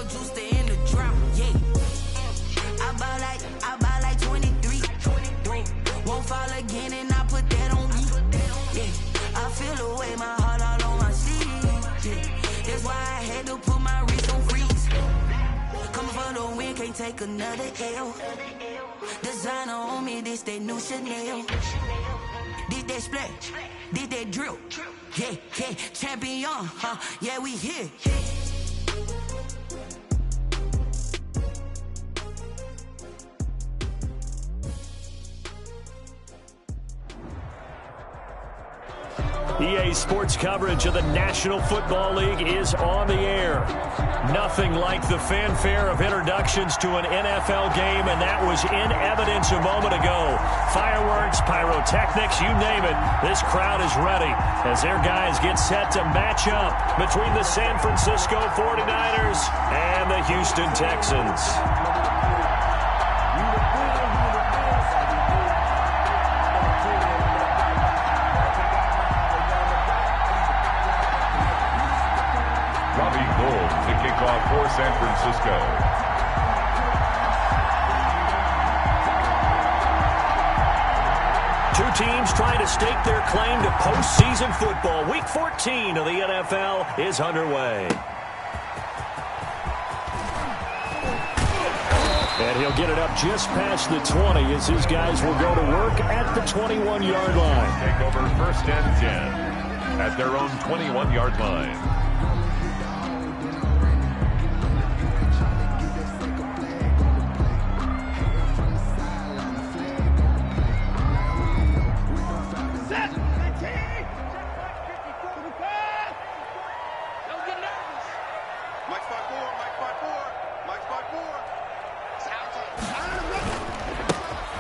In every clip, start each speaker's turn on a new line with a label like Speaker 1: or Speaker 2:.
Speaker 1: juice to end the drought, yeah. I buy like 23. Won't fall again and I put that on me. Yeah, I feel the way, my heart all on my sleeve. Yeah, that's why I had to put my wrist on freeze. Coming for the win, can't take another L. Designer on me, this that new Chanel. Did that splash, did that drill. Yeah, yeah, champion, huh? Yeah, we here.
Speaker 2: EA Sports coverage of the National Football League is on the air. Nothing like the fanfare of introductions to an NFL game, and that was in evidence a moment ago. Fireworks, pyrotechnics, you name it. This crowd is ready as their guys get set to match up between the San Francisco 49ers and the Houston Texans.
Speaker 3: For San Francisco.
Speaker 2: Two teams trying to stake their claim to postseason football. Week 14 of the NFL is underway. And he'll get it up just past the 20 as his guys will go to work at the 21-yard line.
Speaker 3: Take over first and 10 at their own 21-yard line.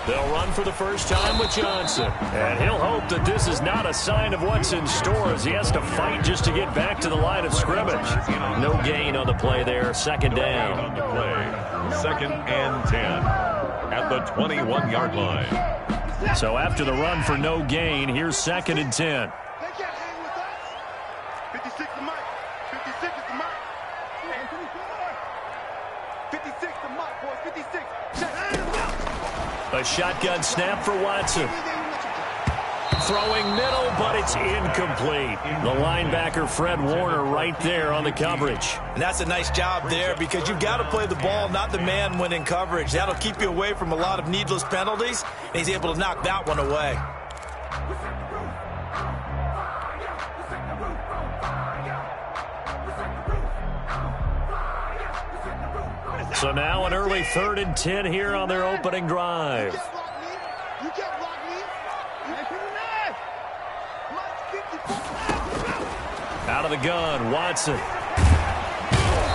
Speaker 2: They'll run for the first time with Johnson. And he'll hope that this is not a sign of what's in store as he has to fight just to get back to the line of scrimmage. No gain on the play there. Second down.
Speaker 3: On the play. Second and 10 at the 21-yard line.
Speaker 2: So after the run for no gain, here's second and 10. A shotgun snap for Watson. Throwing middle, but it's incomplete. The linebacker, Fred Warner, right there on the coverage.
Speaker 4: And that's a nice job there because you've got to play the ball, not the man when in coverage. That'll keep you away from a lot of needless penalties, and he's able to knock that one away.
Speaker 2: So now an early 3rd and 10 here on their opening drive. Out of the gun, Watson.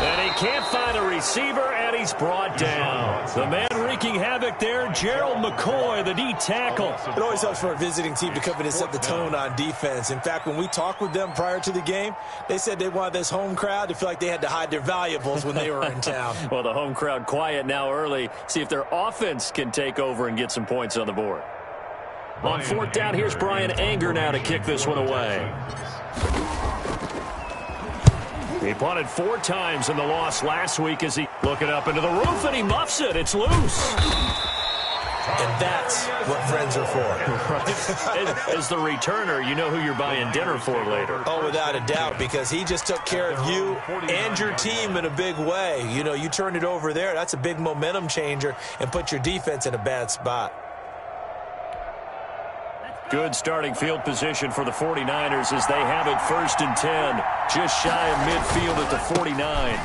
Speaker 2: And he can't find a receiver, and he's brought down. The man wreaking havoc there, Gerald McCoy, the D tackle.
Speaker 4: It always helps for a visiting team to come in and set the tone on defense. In fact, when we talked with them prior to the game, they said they wanted this home crowd to feel like they had to hide their valuables when they were in town.
Speaker 2: Well, the home crowd quiet now early. See if their offense can take over and get some points on the board. On 4th down, here's Brian Anger now to kick this one away. He punted 4 times in the loss last week as he looking up into the roof, and he muffs it. It's loose.
Speaker 4: And that's what friends are for.
Speaker 2: Right. As the returner, you know who you're buying dinner for later.
Speaker 4: Oh, without a doubt, because he just took care of you and your team in a big way. You know, you turned it over there. That's a big momentum changer and put your defense in a bad spot.
Speaker 2: Good starting field position for the 49ers as they have it 1st and 10. Just shy of midfield at the 49.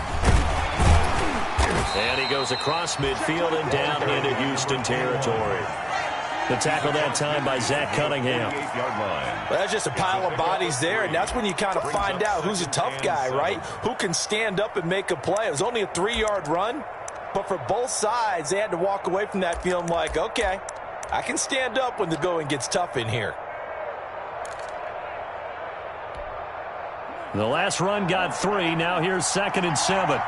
Speaker 2: And he goes across midfield and down into Houston territory. The tackle that time by Zach Cunningham.
Speaker 4: Well, that's just a pile of bodies there, and that's when you kind of find out who's a tough guy, right? Who can stand up and make a play. It was only a 3-yard run, but for both sides, they had to walk away from that feeling like, okay, I can stand up when the going gets tough in here.
Speaker 2: The last run got 3. Now here's 2nd and 7.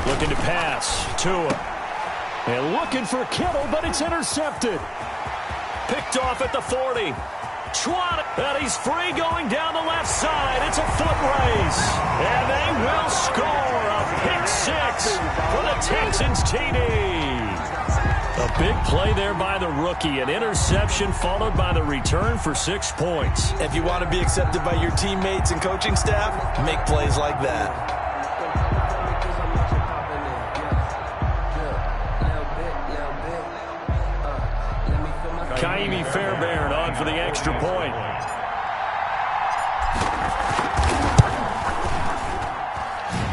Speaker 2: Looking to pass. Tua. And looking for Kittle, but it's intercepted. picked off at the 40. And he's free going down the left side. It's a foot race. And they will score a pick six for the Texans TD. A big play there by the rookie. An interception followed by the return for 6 points.
Speaker 4: If you want to be accepted by your teammates and coaching staff, make plays like that.
Speaker 2: Kaimi Fairbairn on for the extra point.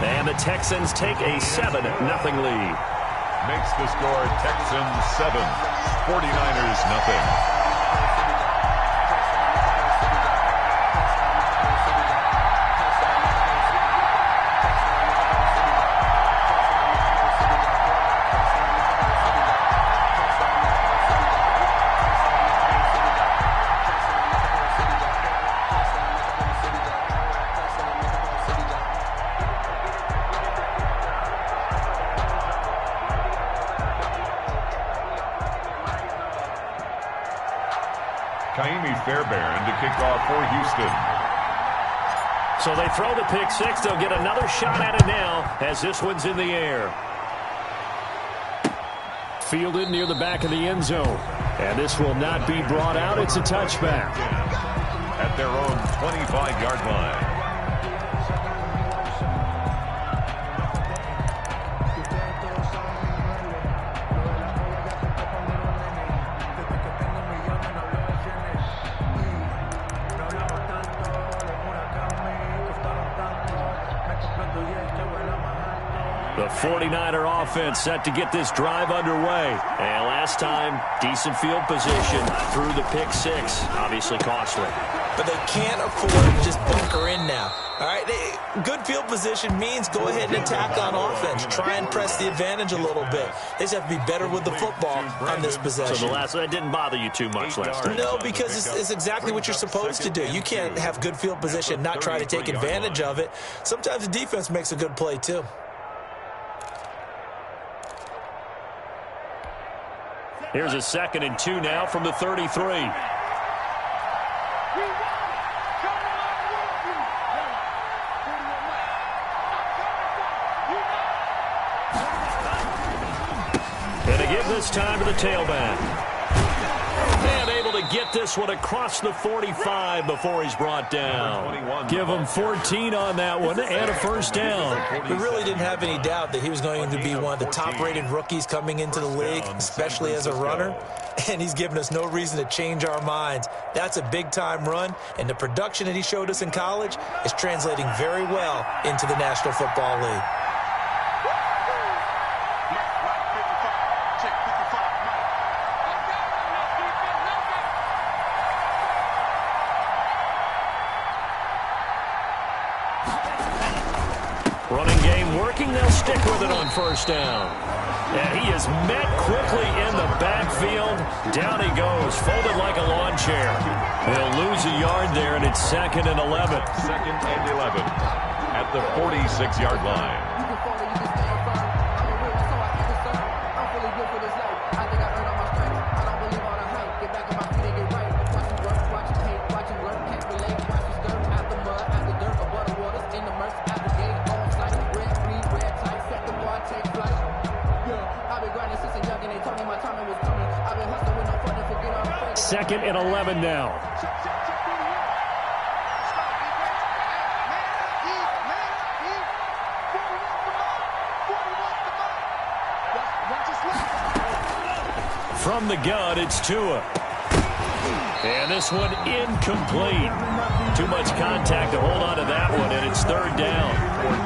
Speaker 2: And the Texans take a 7-0 lead.
Speaker 3: Makes the score Texans 7, 49ers nothing. Kaimi Fairbairn to kick off for Houston.
Speaker 2: So they throw the pick six. They'll get another shot at it now as this one's in the air. Fielded near the back of the end zone. And this will not be brought out. It's a touchback.
Speaker 3: At their own 25-yard line.
Speaker 2: The 49er offense set to get this drive underway. And last time, decent field position through the pick six. Obviously costly.
Speaker 4: But they can't afford to just bunker in now. All right, good field position means go ahead and attack on offense. Try and press the advantage a little bit. They just have to be better with the football on this possession.
Speaker 2: So that didn't bother you too much last time?
Speaker 4: No, because it's exactly what you're supposed to do. You can't have good field position, not try to take advantage of it. Sometimes the defense makes a good play, too.
Speaker 2: Here's a 2nd and 2 now from the 33. And they give this time to the tailback. And able to get this one across the 45 before he's brought down. Give him 14 on that one and a first down.
Speaker 4: We really didn't have any doubt that he was going to be one of the top-rated rookies coming into the league, especially as a runner. And he's given us no reason to change our minds. That's a big-time run, and the production that he showed us in college is translating very well into the National Football League.
Speaker 2: Running game working. They'll stick with it on first down. And he is met quickly in the backfield. Down he goes, folded like a lawn chair. They'll lose a yard there, and it's 2nd and 11.
Speaker 3: 2nd and 11 at the 46-yard line.
Speaker 2: Second and 11 now. From the gun, it's Tua. And this one incomplete. Too much contact to hold on to that one, and it's 3rd down.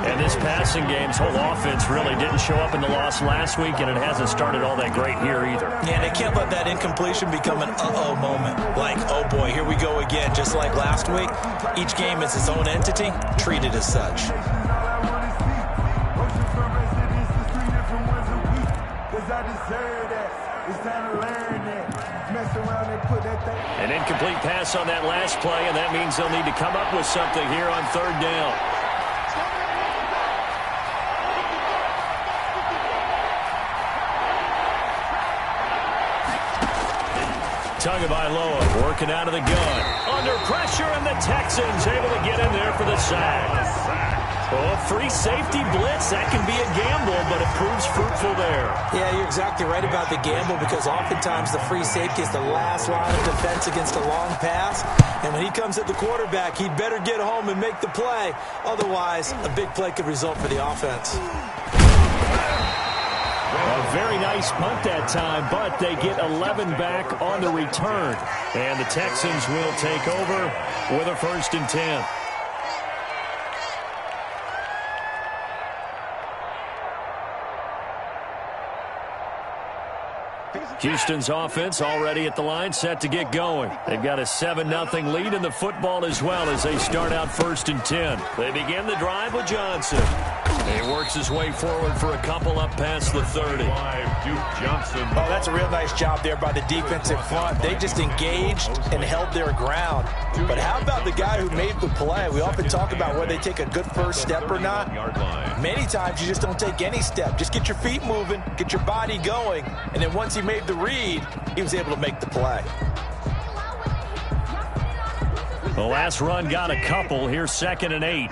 Speaker 2: And this passing game's whole offense really didn't show up in the loss last week, and it hasn't started all that great here either.
Speaker 4: Yeah, they can't let that incompletion become an uh-oh moment. Like, oh boy, here we go again. Just like last week, each game is its own entity, treated as such.
Speaker 2: An incomplete pass on that last play, and that means they'll need to come up with something here on 3rd down. Tagovailoa working out of the gun. Under pressure, and the Texans able to get in there for the sack. Oh, free safety blitz. That can be a gamble, but it proves fruitful there.
Speaker 4: Yeah, you're exactly right about the gamble, because oftentimes the free safety is the last line of defense against a long pass. And when he comes at the quarterback, he'd better get home and make the play. Otherwise, a big play could result for the offense.
Speaker 2: A very nice punt that time, but they get 11 back on the return. And the Texans will take over with a 1st and 10. Houston's offense already at the line, set to get going. They've got a 7-0 lead in the football as well as they start out 1st and 10. They begin the drive with Johnson. He works his way forward for a couple up past the 30.
Speaker 4: Oh, that's a real nice job there by the defensive front. They just engaged and held their ground. But how about the guy who made the play? We often talk about whether they take a good first step or not. Many times you just don't take any step. Just get your feet moving, get your body going, and then once he made the read, he was able to make the play.
Speaker 2: The last run got a couple. Here's 2nd and 8.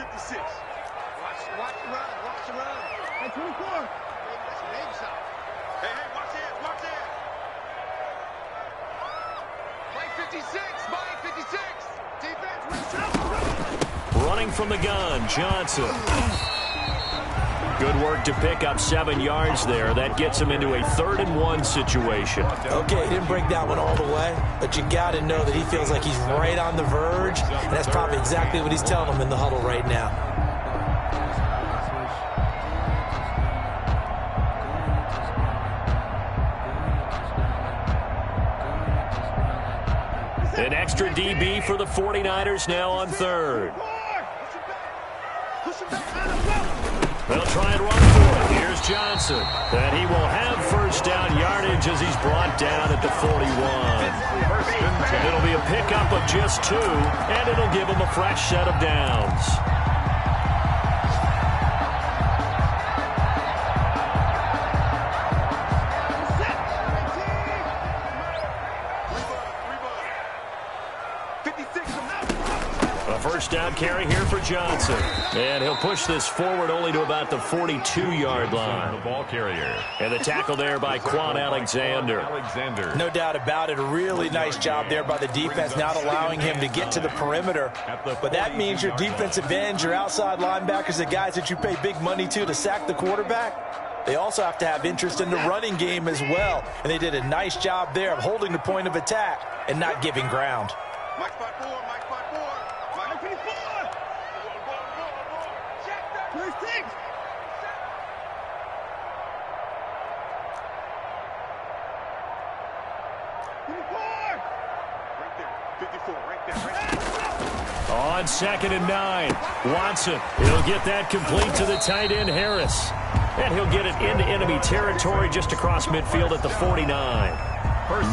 Speaker 2: Running from the gun, Johnson. Good work to pick up 7 yards there. That gets him into a 3rd and 1 situation.
Speaker 4: Okay, he didn't break that one all the way, but you got to know that he feels like he's right on the verge, and that's probably exactly what he's telling them in the huddle right now.
Speaker 2: An extra DB for the 49ers now on 3rd. They'll try and run for it. Here's Johnson. And he will have 1st down yardage as he's brought down at the 41. It'll be a pickup of just 2, and it'll give him a fresh set of downs. First down carry here for Johnson. And he'll push this forward only to about the 42-yard line.
Speaker 3: The ball carrier.
Speaker 2: And the tackle there by Quan Alexander.
Speaker 4: No doubt about it. A really nice job there by the defense, not allowing him to get to the perimeter. But that means your defensive ends, your outside linebackers, the guys that you pay big money to sack the quarterback, they also have to have interest in the running game as well. And they did a nice job there of holding the point of attack and not giving ground.
Speaker 2: On 2nd and 9, Watson. He'll get that complete to the tight end, Harris. And he'll get it into enemy territory just across midfield at the 49.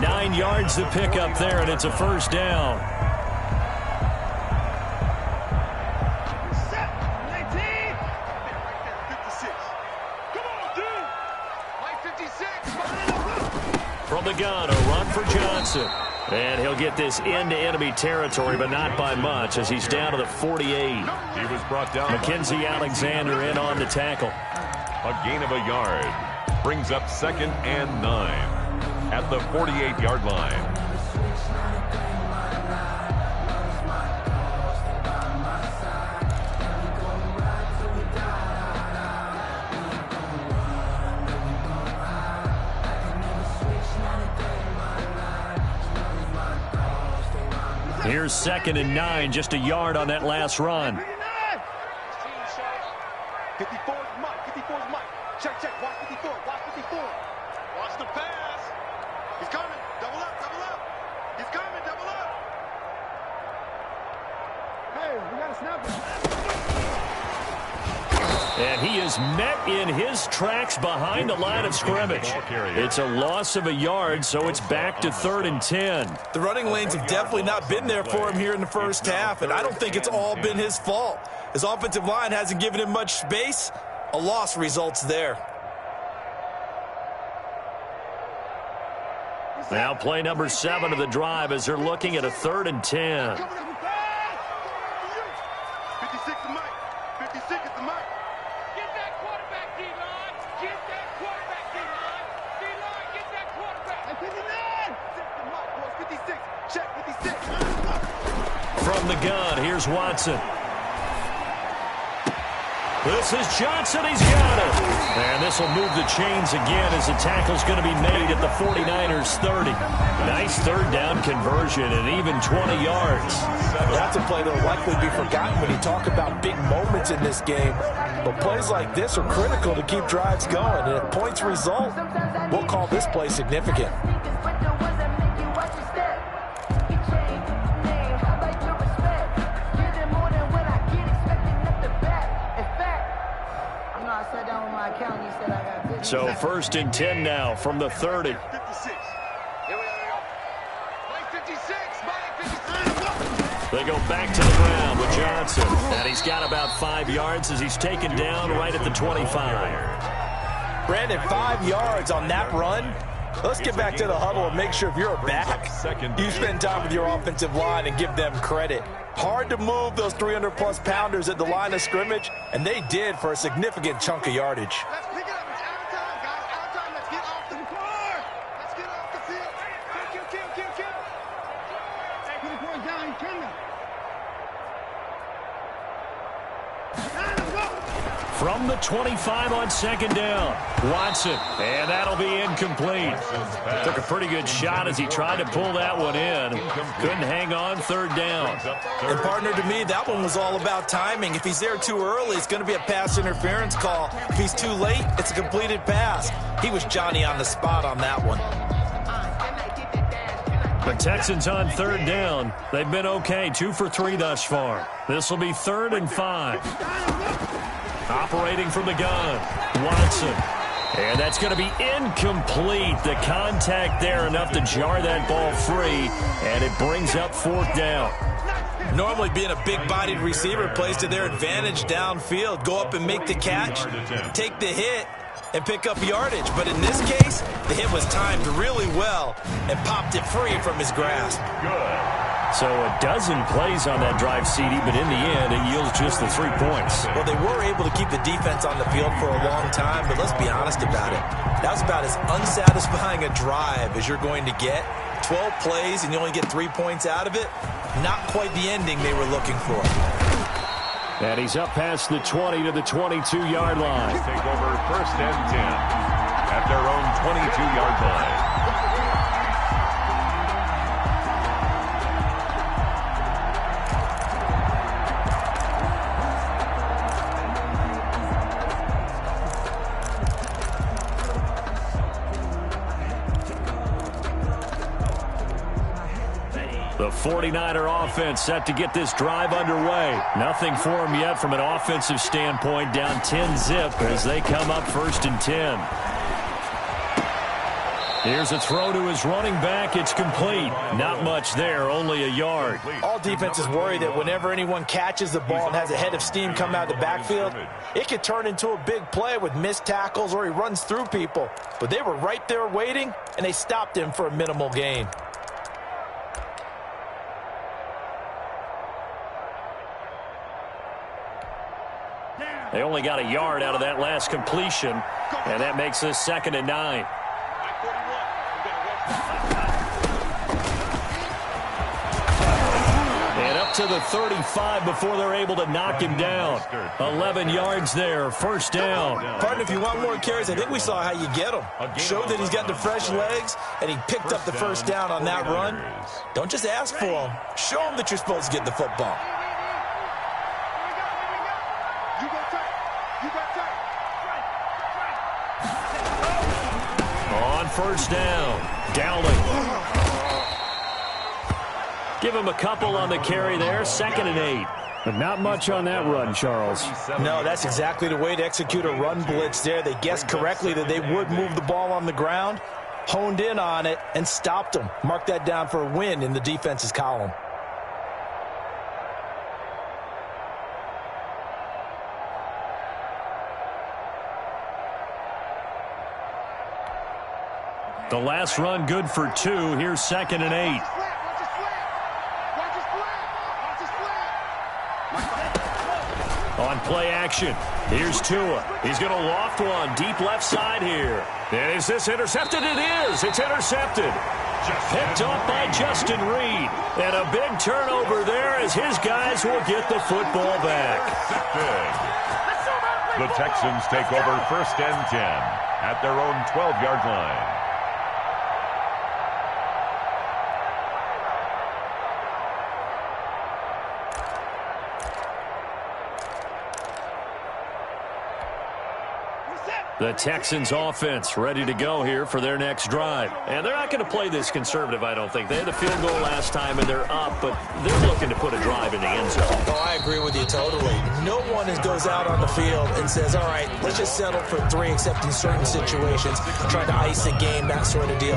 Speaker 2: 9 yards to pick up there, and it's a 1st down. From the gun, a run for Johnson. And he'll get this into enemy territory, but not by much, as he's down to the 48.
Speaker 3: He was brought down.
Speaker 2: Mackenzie Alexander in on the tackle.
Speaker 3: A gain of a yard. Brings up 2nd and 9 at the 48-yard line.
Speaker 2: Here's 2nd and 9, just a yard on that last run.
Speaker 5: 54's Mike. Check. Watch 54. Watch the pass. He's coming. Double up. He's coming. Double up. Hey, we got a snapper.
Speaker 2: And he is met in his tracks behind the line of scrimmage. It's a loss of a yard, so it's back to 3rd and 10.
Speaker 4: The running lanes have definitely not been there for him here in the first half, and I don't think it's all been his fault. His offensive line hasn't given him much space. A loss results there.
Speaker 2: Now play number 7 of the drive as they're looking at a 3rd and 10.
Speaker 5: 56 is Mike. 56 is the Mike.
Speaker 6: Get that quarterback, D-line. Get that quarterback, D-line. D-line, get that quarterback.
Speaker 5: 59. 56. Check 56.
Speaker 2: From the gun, here's Watson. This is Johnson. He's got it. And this will move the chains again as the tackle's going to be made at the 49ers 30. Nice 3rd down conversion and even 20 yards.
Speaker 4: That's a play that will likely be forgotten when you talk about big moments in this game. But plays like this are critical to keep drives going. And if points result, we'll call this play significant.
Speaker 2: So 1st and 10 now from the 30.
Speaker 5: 56. Here we go. Mike 56. Mike 56.
Speaker 2: They go back to the ground with Johnson. And he's got about 5 yards as he's taken down right at the 25.
Speaker 4: Brandon, 5 yards on that run. Let's get back to the huddle and make sure if you're a back, you spend time with your offensive line and give them credit. Hard to move those 300-plus pounders at the line of scrimmage, and they did for a significant chunk of yardage.
Speaker 5: Let's pick it up. It's out time, guys. Out time. Let's get off the floor. Let's get off the field. Kill. Put the boy down. He's coming.
Speaker 2: From the 25 on 2nd down, Watson, and that'll be incomplete. Took a pretty good shot as he tried to pull that one in. Couldn't hang on 3rd down.
Speaker 4: And partner, to me, that one was all about timing. If he's there too early, it's going to be a pass interference call. If he's too late, it's a completed pass. He was Johnny on the spot on that one.
Speaker 2: The Texans on 3rd down. They've been okay, 2 for 3 thus far. This will be 3rd and 5. Operating from the gun, Watson. And that's going to be incomplete. The contact there enough to jar that ball free, and it brings up 4th down.
Speaker 4: Normally being a big-bodied receiver plays to their advantage downfield. Go up and make the catch, take the hit, and pick up yardage. But in this case, the hit was timed really well and popped it free from his grasp.
Speaker 2: So a dozen plays on that drive, CD, but in the end, it yields just the 3 points.
Speaker 4: Well, they were able to keep the defense on the field for a long time, but let's be honest about it. That was about as unsatisfying a drive as you're going to get. 12 plays and you only get 3 points out of it. Not quite the ending they were looking for.
Speaker 2: And he's up past the 20 to the 22-yard line.
Speaker 3: Take over 1st and 10 at their own 22-yard line.
Speaker 2: The 49er offense set to get this drive underway. Nothing for them yet from an offensive standpoint, down 10-zip as they come up 1st and 10. Here's a throw to his running back. It's complete. Not much there, only a yard.
Speaker 4: All defenses worry that whenever anyone catches the ball and has a head of steam come out of the backfield, it could turn into a big play with missed tackles or he runs through people. But they were right there waiting, and they stopped him for a minimal gain.
Speaker 2: They only got a yard out of that last completion, and that makes this 2nd and 9. And up to the 35 before they're able to knock him down. 11 yards there, 1st down.
Speaker 4: Partner, if you want more carries, I think we saw how you get him. Showed that he's got the fresh legs, and he picked up the 1st down on that run. Don't just ask for him. Show him that you're supposed to get the football.
Speaker 2: On 1st down, Dowling. Give him a couple on the carry there, 2nd and 8. But not much on that run, Charles.
Speaker 4: No, that's exactly the way to execute a run blitz there. They guessed correctly that they would move the ball on the ground, honed in on it, and stopped them. Mark that down for a win in the defense's column.
Speaker 2: The last run good for 2. Here's 2nd and 8. On play action, here's Tua. He's going to loft one deep left side here. And is this intercepted? It is. It's intercepted. Picked off by Justin Reed. And a big turnover there as his guys will get the football back.
Speaker 3: The Texans take over 1st and 10 at their own 12-yard line.
Speaker 2: The Texans offense ready to go here for their next drive. And they're not going to play this conservative, I don't think. They had the field goal last time, and they're up, but they're looking to put a drive in the end zone.
Speaker 4: Oh, I agree with you totally. No one goes out on the field and says, all right, let's just settle for 3, except in certain situations, trying to ice a game, that sort of deal.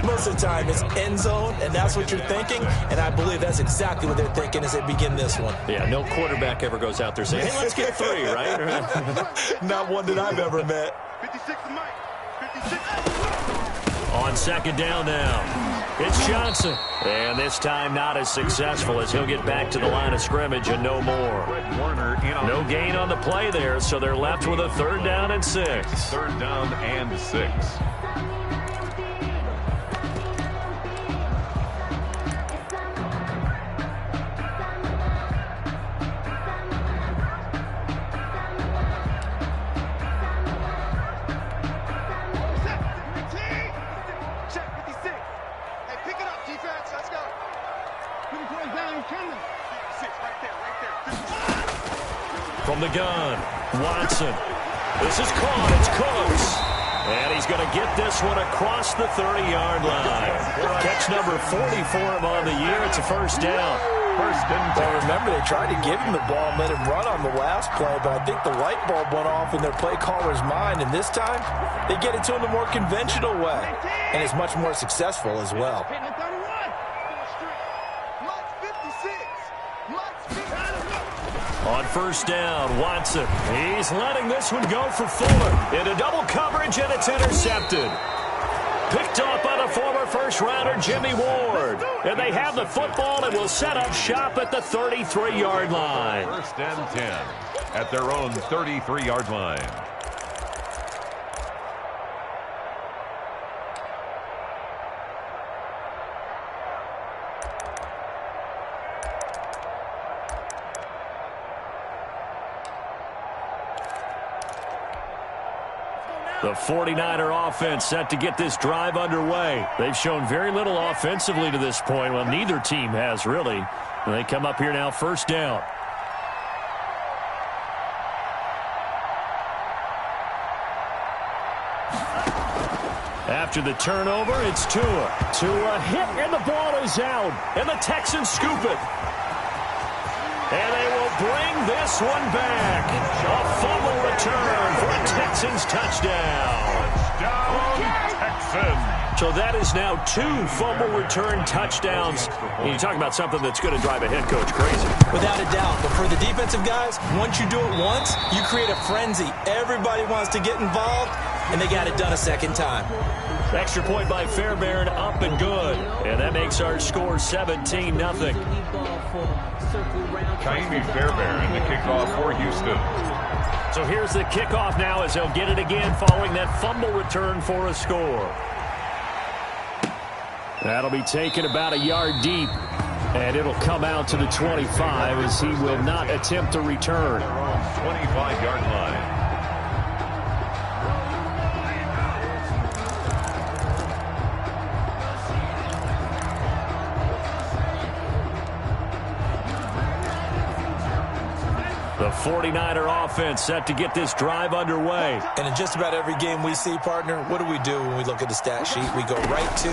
Speaker 4: Most of the time, it's end zone, and that's what you're thinking, and I believe that's exactly what they're thinking as they begin this one.
Speaker 2: Yeah, no quarterback ever goes out there saying, hey, let's get 3, right?
Speaker 4: Not one that I've ever met.
Speaker 5: 56 to Mike. 56.
Speaker 2: On 2nd down now, it's Johnson. And this time not as successful as he'll get back to the line of scrimmage and no more. No gain on the play there, so they're left with a 3rd down and 6.
Speaker 3: 3rd down and 6.
Speaker 2: From the gun, Watson. This is caught. It's Cooks. And he's going to get this one across the 30-yard line. Catch number 40 for him on the year. It's a 1st down.
Speaker 3: 1st and 10.
Speaker 4: Well, remember, they tried to give him the ball and let him run on the last play, but I think the light bulb went off in their play caller's mind, and this time they get it to him the more conventional way, and it's much more successful as well.
Speaker 2: On 1st down, Watson. He's letting this one go for Fuller. Into double coverage, and it's intercepted. Picked off by the former first-rounder Jimmy Ward. And they have the football and will set up shop at the 33-yard line.
Speaker 3: 1st and 10 at their own 33-yard line.
Speaker 2: The 49er offense set to get this drive underway. They've shown very little offensively to this point. Well, neither team has, really. And they come up here now 1st down. After the turnover, it's Tua. Tua hit, and the ball is out. And the Texans scoop it. And they will bring this one back. A fumble return for a Texans touchdown.
Speaker 3: Touchdown, Texans.
Speaker 2: So that is now 2 fumble return touchdowns. And you talk about something that's going to drive a head coach crazy.
Speaker 4: Without a doubt. But for the defensive guys, once you do it once, you create a frenzy. Everybody wants to get involved, and they got it done a 2nd time.
Speaker 2: Extra point by Fairbairn, up and good. And that makes our score 17-0.
Speaker 3: Kaimi Fairbairn, the kickoff for Houston.
Speaker 2: So here's the kickoff now as they'll get it again following that fumble return for a score. That'll be taken about a yard deep. And it'll come out to the 25 as he will not attempt to return.
Speaker 3: 25-yard line.
Speaker 2: The 49er offense set to get this drive underway.
Speaker 4: And in just about every game we see, partner, what do when we look at the stat sheet? We go right to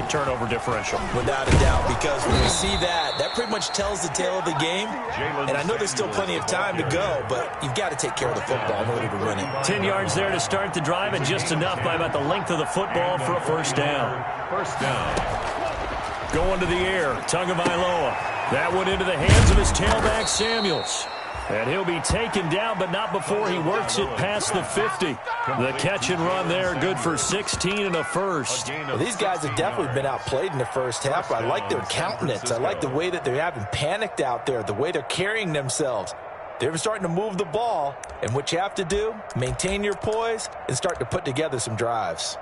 Speaker 2: the turnover differential.
Speaker 4: Without a doubt, because when we see that, that pretty much tells the tale of the game. And I know there's still plenty of time to go, but you've got to take care of the football in order to win it.
Speaker 2: 10 yards there to start the drive, and just enough by about the length of the football for a 1st down.
Speaker 3: 1st down.
Speaker 2: Going to the air, Tagovailoa. That one into the hands of his tailback, Samuels. And he'll be taken down, but not before he works it past the 50. The catch and run there, good for 16 and a first.
Speaker 4: Well, these guys have definitely been outplayed in the first half. I like their countenance. I like the way that they haven't panicked out there, the way they're carrying themselves. They're starting to move the ball, and what you have to do, maintain your poise and start to put together some drives.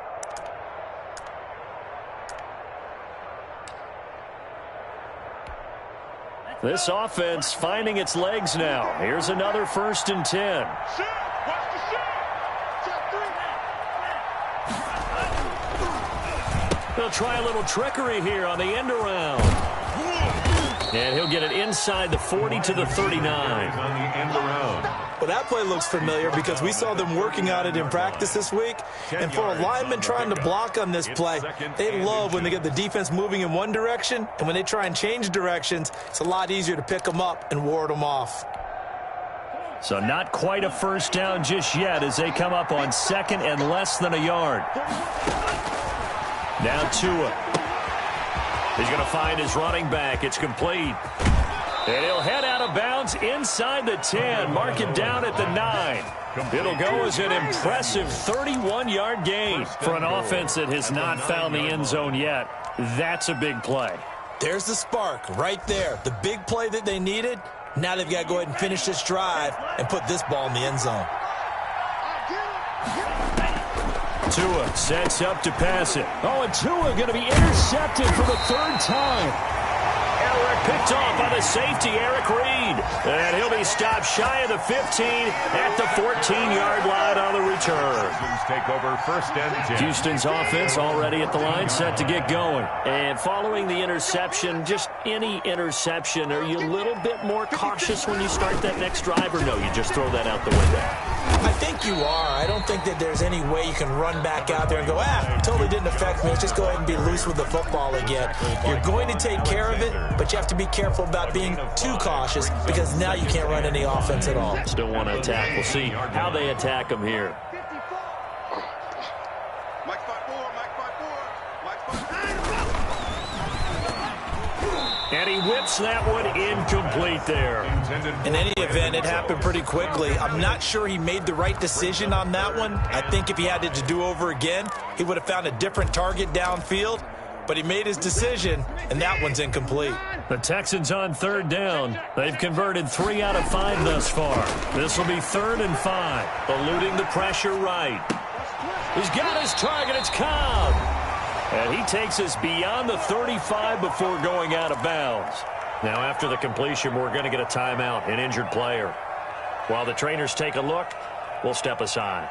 Speaker 2: This offense finding its legs now. Here's another 1st and 10. They'll try a little trickery here on the end around. And he'll get it inside the 40 to the 39.
Speaker 4: Well, that play looks familiar because we saw them working on it in practice this week. And for a lineman trying to block on this play, they love when they get the defense moving in one direction. And when they try and change directions, it's a lot easier to pick them up and ward them off.
Speaker 2: So not quite a first down just yet as they come up on 2nd and less than a yard. Now Tua. He's going to find his running back. It's complete. And he'll head out of bounds inside the 10. Mark it down at the 9. It'll go as an impressive 31-yard gain for an offense that has not found the end zone yet. That's a big play.
Speaker 4: There's the spark right there. The big play that they needed. Now they've got to go ahead and finish this drive and put this ball in the end zone.
Speaker 2: Tua sets up to pass it. Oh, and Tua going to be intercepted for the 3rd time. Picked off by the safety, Eric Reed. And he'll be stopped shy of the 15 at the 14-yard line on the return.
Speaker 3: Take over 1st and 10.
Speaker 2: Houston's offense already at the line, set to get going. And following the interception, just any interception, are you a little bit more cautious when you start that next drive, or no, you just throw that out the window?
Speaker 4: I think you are. I don't think that there's any way you can run back out there and go, totally didn't affect me. Let's just go ahead and be loose with the football again. You're going to take care of it, but you have to be careful about being too cautious because now you can't run any offense at all.
Speaker 2: Still want to attack. We'll see how they attack them here. And he whips that one incomplete there.
Speaker 4: In any event, it happened pretty quickly. I'm not sure he made the right decision on that one. I think if he had it to do over again, he would have found a different target downfield. But he made his decision, and that one's incomplete.
Speaker 2: The Texans on 3rd down. They've converted 3 out of 5 thus far. This will be 3rd and 5. Eluding the pressure right. He's got his target. It's Cobb. And he takes us beyond the 35 before going out of bounds. Now after the completion, we're going to get a timeout, an injured player. While the trainers take a look, we'll step aside.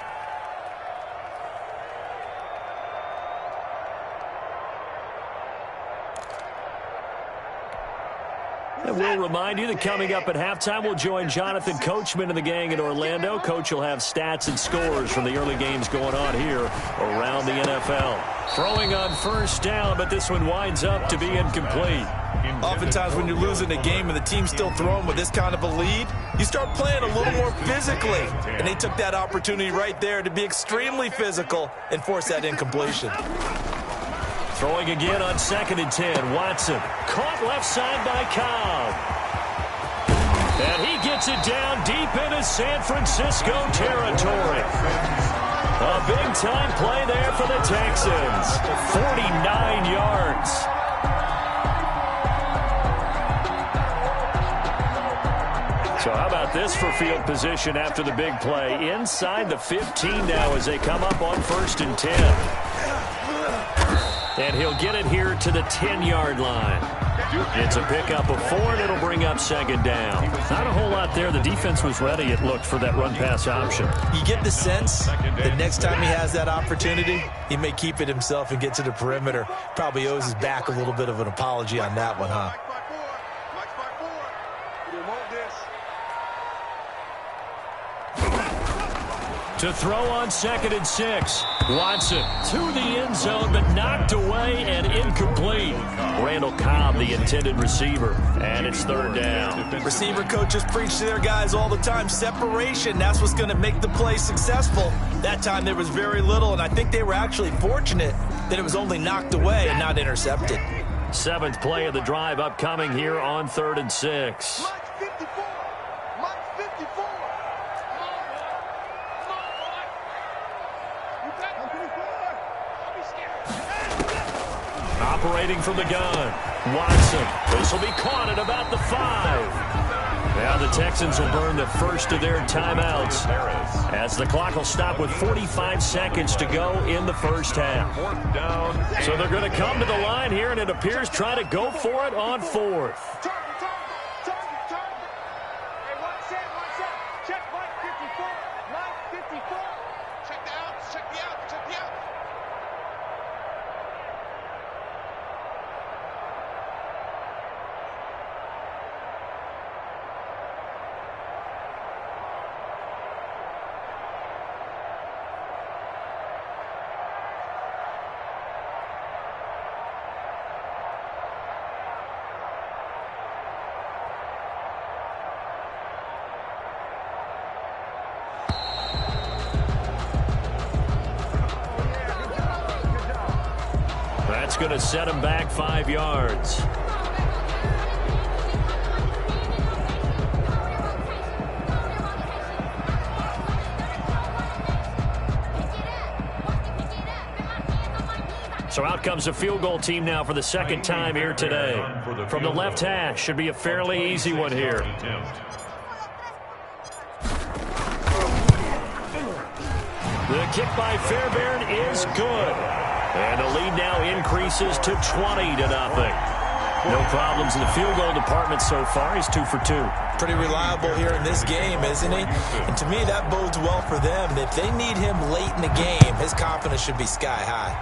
Speaker 2: And we'll remind you that coming up at halftime, we'll join Jonathan Coachman and the gang in Orlando. Coach will have stats and scores from the early games going on here around the NFL. Throwing on 1st down, but this one winds up to be incomplete.
Speaker 4: Oftentimes when you're losing a game and the team's still throwing with this kind of a lead, you start playing a little more physically. And they took that opportunity right there to be extremely physical and force that incompletion.
Speaker 2: Throwing again on 2nd and 10. Watson caught left side by Cobb. And he gets it down deep into San Francisco territory. A big-time play there for the Texans. 49 yards. So how about this for field position after the big play? Inside the 15 now as they come up on 1st and 10. And he'll get it here to the 10-yard line. It's a pickup of 4, and it'll bring up 2nd down. Not a whole lot there. The defense was ready, it looked, for that run-pass option.
Speaker 4: You get the sense that next time he has that opportunity, he may keep it himself and get to the perimeter. Probably owes his back a little bit of an apology on that one, huh?
Speaker 2: To throw on 2nd and 6. Watson to the end zone, but knocked away and incomplete. Randall Cobb, the intended receiver, and it's 3rd down.
Speaker 4: Receiver coaches preach to their guys all the time. Separation, that's what's going to make the play successful. That time there was very little, and I think they were actually fortunate that it was only knocked away and not intercepted.
Speaker 2: 7th play of the drive upcoming here on 3rd and 6. operating from the gun. Watson. This will be caught at about the 5. Now the Texans will burn the first of their timeouts as the clock will stop with 45 seconds to go in the first half. So they're going to come to the line here, and it appears try to go for it on 4th. That's going to set him back 5 yards. So out comes the field goal team now for the second time here today. From the left hash, should be a fairly easy one here. The kick by Fairbairn is good. And the lead now increases to 20-0. No problems in the field goal department so far. He's 2 for 2.
Speaker 4: Pretty reliable here in this game, isn't he? And to me, that bodes well for them. If they need him late in the game, his confidence should be sky high.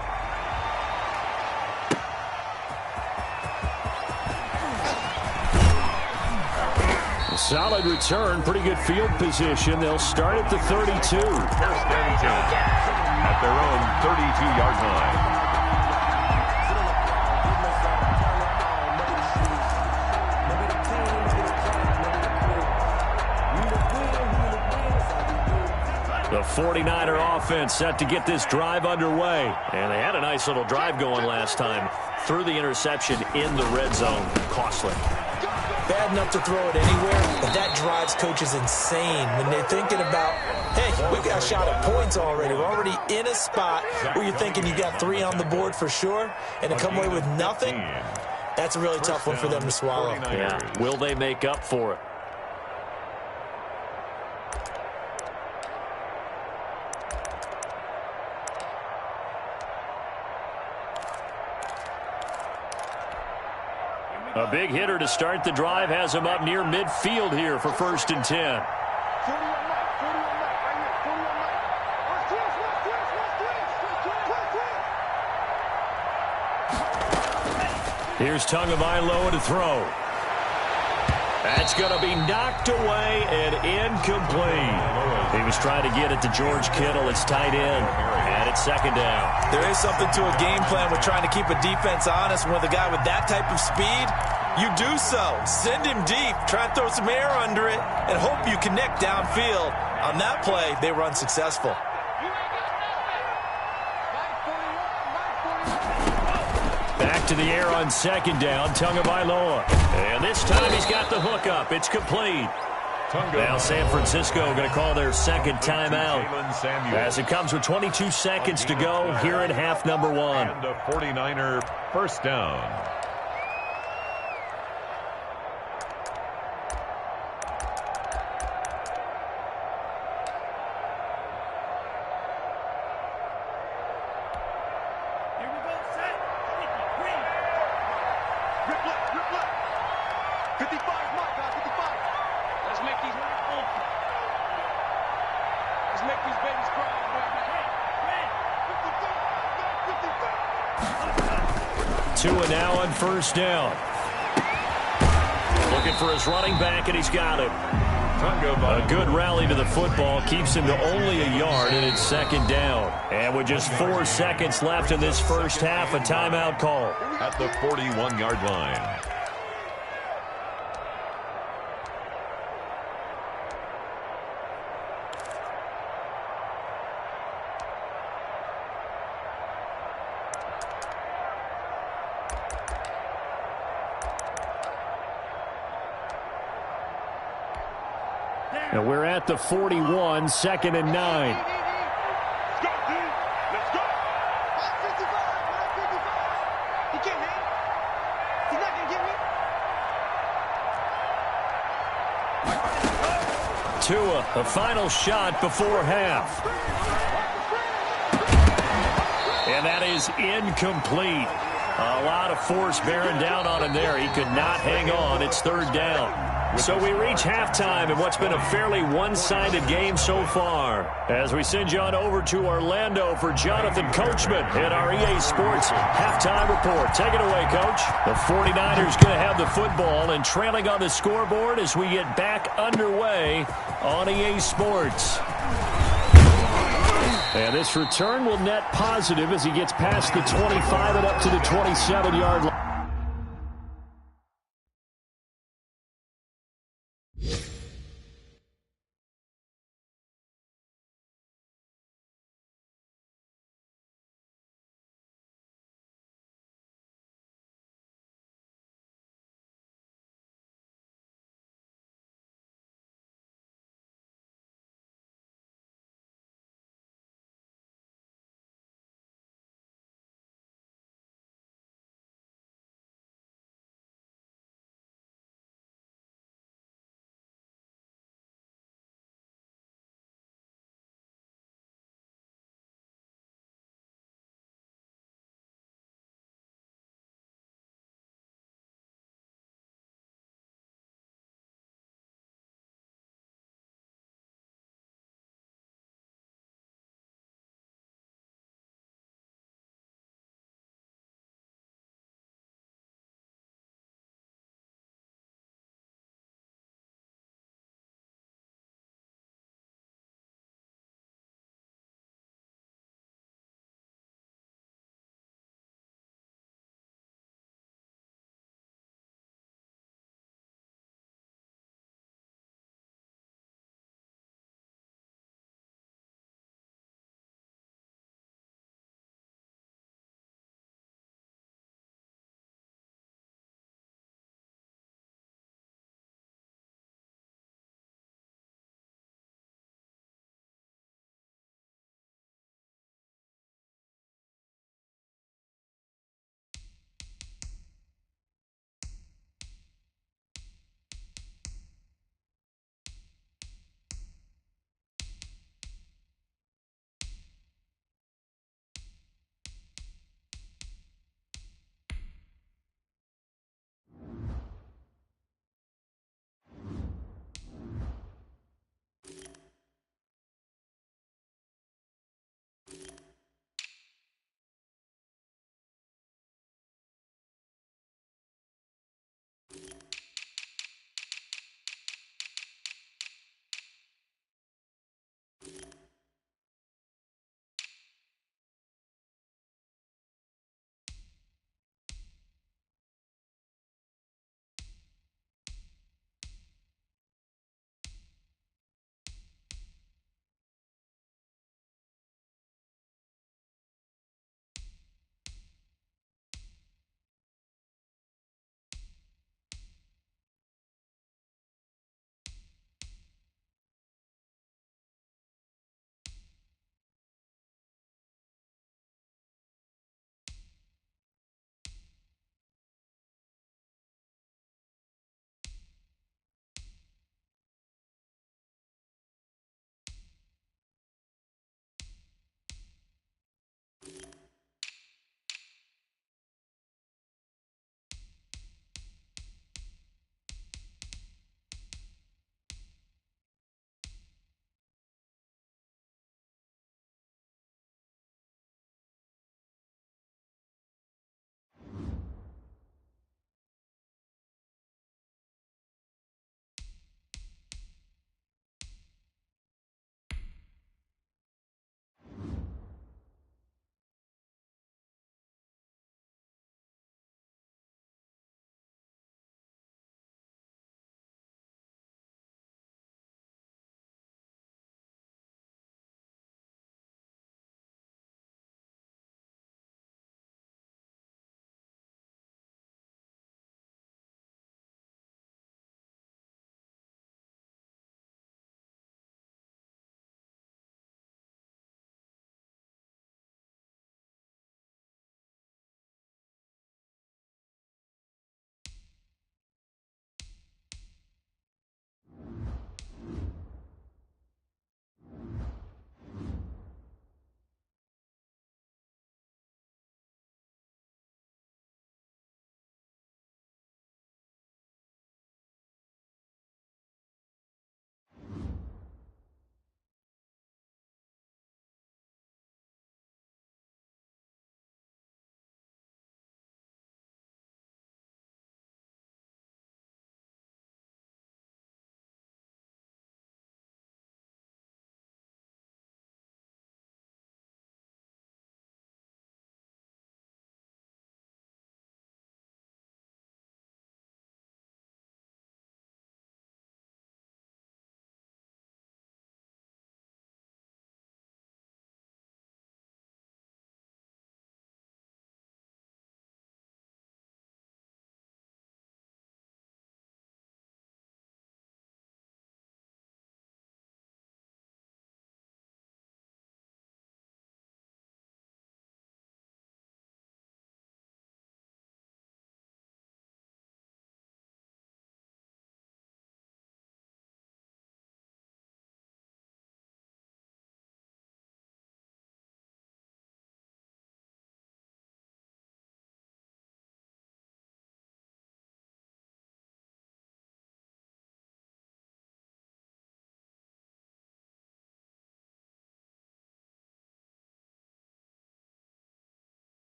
Speaker 2: Solid return, pretty good field position. They'll start at the 32.
Speaker 3: First and 10 at their own 32-yard line.
Speaker 2: The 49er offense set to get this drive underway. And they had a nice little drive going last time. Threw the interception in the red zone. Costly.
Speaker 4: Bad enough to throw it anywhere, but that drives coaches insane when they're thinking about, hey, we got a shot at points already. We're already in a spot where you're thinking you got 3 on the board for sure, and to come away with nothing, that's a really tough one for them to swallow.
Speaker 2: Yeah. Will they make up for it? A big hitter to start the drive has him up near midfield here for 1st and 10. Here's Tagovailoa to throw. That's going to be knocked away and incomplete. He was trying to get it to George Kittle. It's tight end. And it's 2nd down.
Speaker 4: There is something to a game plan with trying to keep a defense honest. With a guy with that type of speed, you do so. Send him deep. Try and throw some air under it and hope you connect downfield. On that play, they were unsuccessful.
Speaker 2: Back to the air on 2nd down, Tagovailoa. And this time he's got the hook up. It's complete. Now San Francisco going to call their 2nd timeout as it comes with 22 seconds to go here in half number 1.
Speaker 3: And a 49er first down.
Speaker 2: Tua now on 1st down. Looking for his running back, and he's got it. A good rally to the football keeps him to only a yard, and it's 2nd down. And with just 4 seconds left in this first half, a timeout call.
Speaker 3: At the 41-yard line.
Speaker 2: And we're at the 41, 2nd and 9.
Speaker 5: Let's go, dude. Let's go. 55. He can't hang
Speaker 2: Tua, the final shot before half. And that is incomplete. A lot of force bearing down on him there. He could not hang on. It's third down. So we reach halftime in what's been a fairly one-sided game so far. As we send you on over to Orlando for Jonathan Coachman in our EA Sports halftime report. Take it away, Coach. The 49ers going to have the football and trailing on the scoreboard as we get back underway on EA Sports. And this return will net positive as he gets past the 25 and up to the 27-yard line.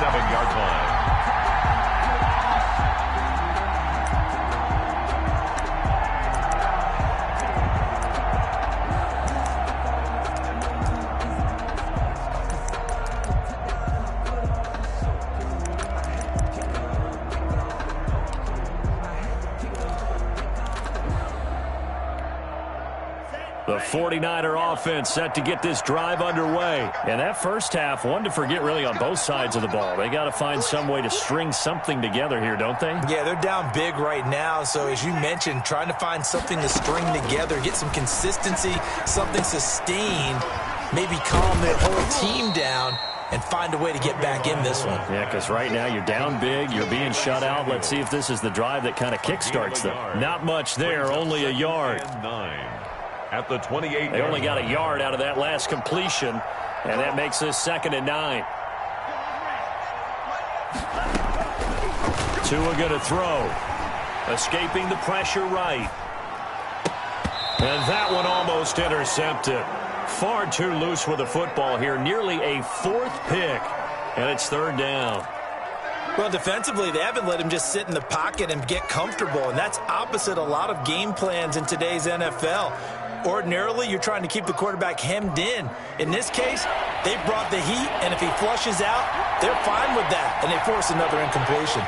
Speaker 3: 7-yard line.
Speaker 2: The 49er offense set to get this drive underway. And that first half, one to forget really on both sides of the ball. They got to find some way to string something together here, don't they?
Speaker 4: Yeah, they're down big right now. So as you mentioned, trying to find something to string together, get some consistency, something sustained, maybe calm their whole team down and find a way to get back in this one.
Speaker 2: Yeah, because right now you're down big, you're being shut out. Let's see if this is the drive that kind of kickstarts them. Not much there, only a yard.
Speaker 3: At the 28.
Speaker 2: They only got a yard out of that last completion, and that makes this 2nd and 9. Tua going to throw. Escaping the pressure right. And that one almost intercepted. Far too loose with the football here. Nearly a 4th pick, and it's 3rd down.
Speaker 4: Well, defensively, they haven't let him just sit in the pocket and get comfortable, and that's opposite a lot of game plans in today's NFL. Ordinarily, you're trying to keep the quarterback hemmed in. In this case, they brought the heat, and if he flushes out, they're fine with that, and they force another incompletion.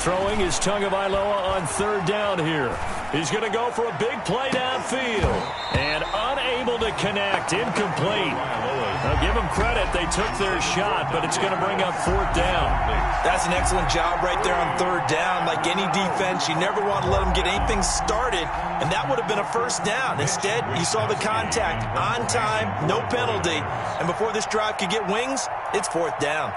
Speaker 2: Throwing is Tagovailoa on 3rd down here. He's going to go for a big play downfield. And unable to connect. Incomplete. Now give them credit. They took their shot, but it's going to bring up 4th down.
Speaker 4: That's an excellent job right there on 3rd down. Like any defense, you never want to let them get anything started, and that would have been a 1st down. Instead, you saw the contact on time, no penalty, and before this drive could get wings, it's 4th down.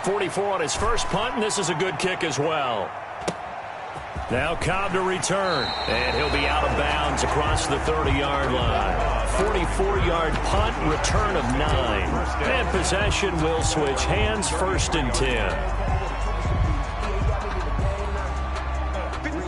Speaker 2: 44 on his first punt, and this is a good kick as well. Now Cobb to return, and he'll be out of bounds across the 30-yard line. 44-yard punt, return of 9. And possession will switch hands, 1st and 10.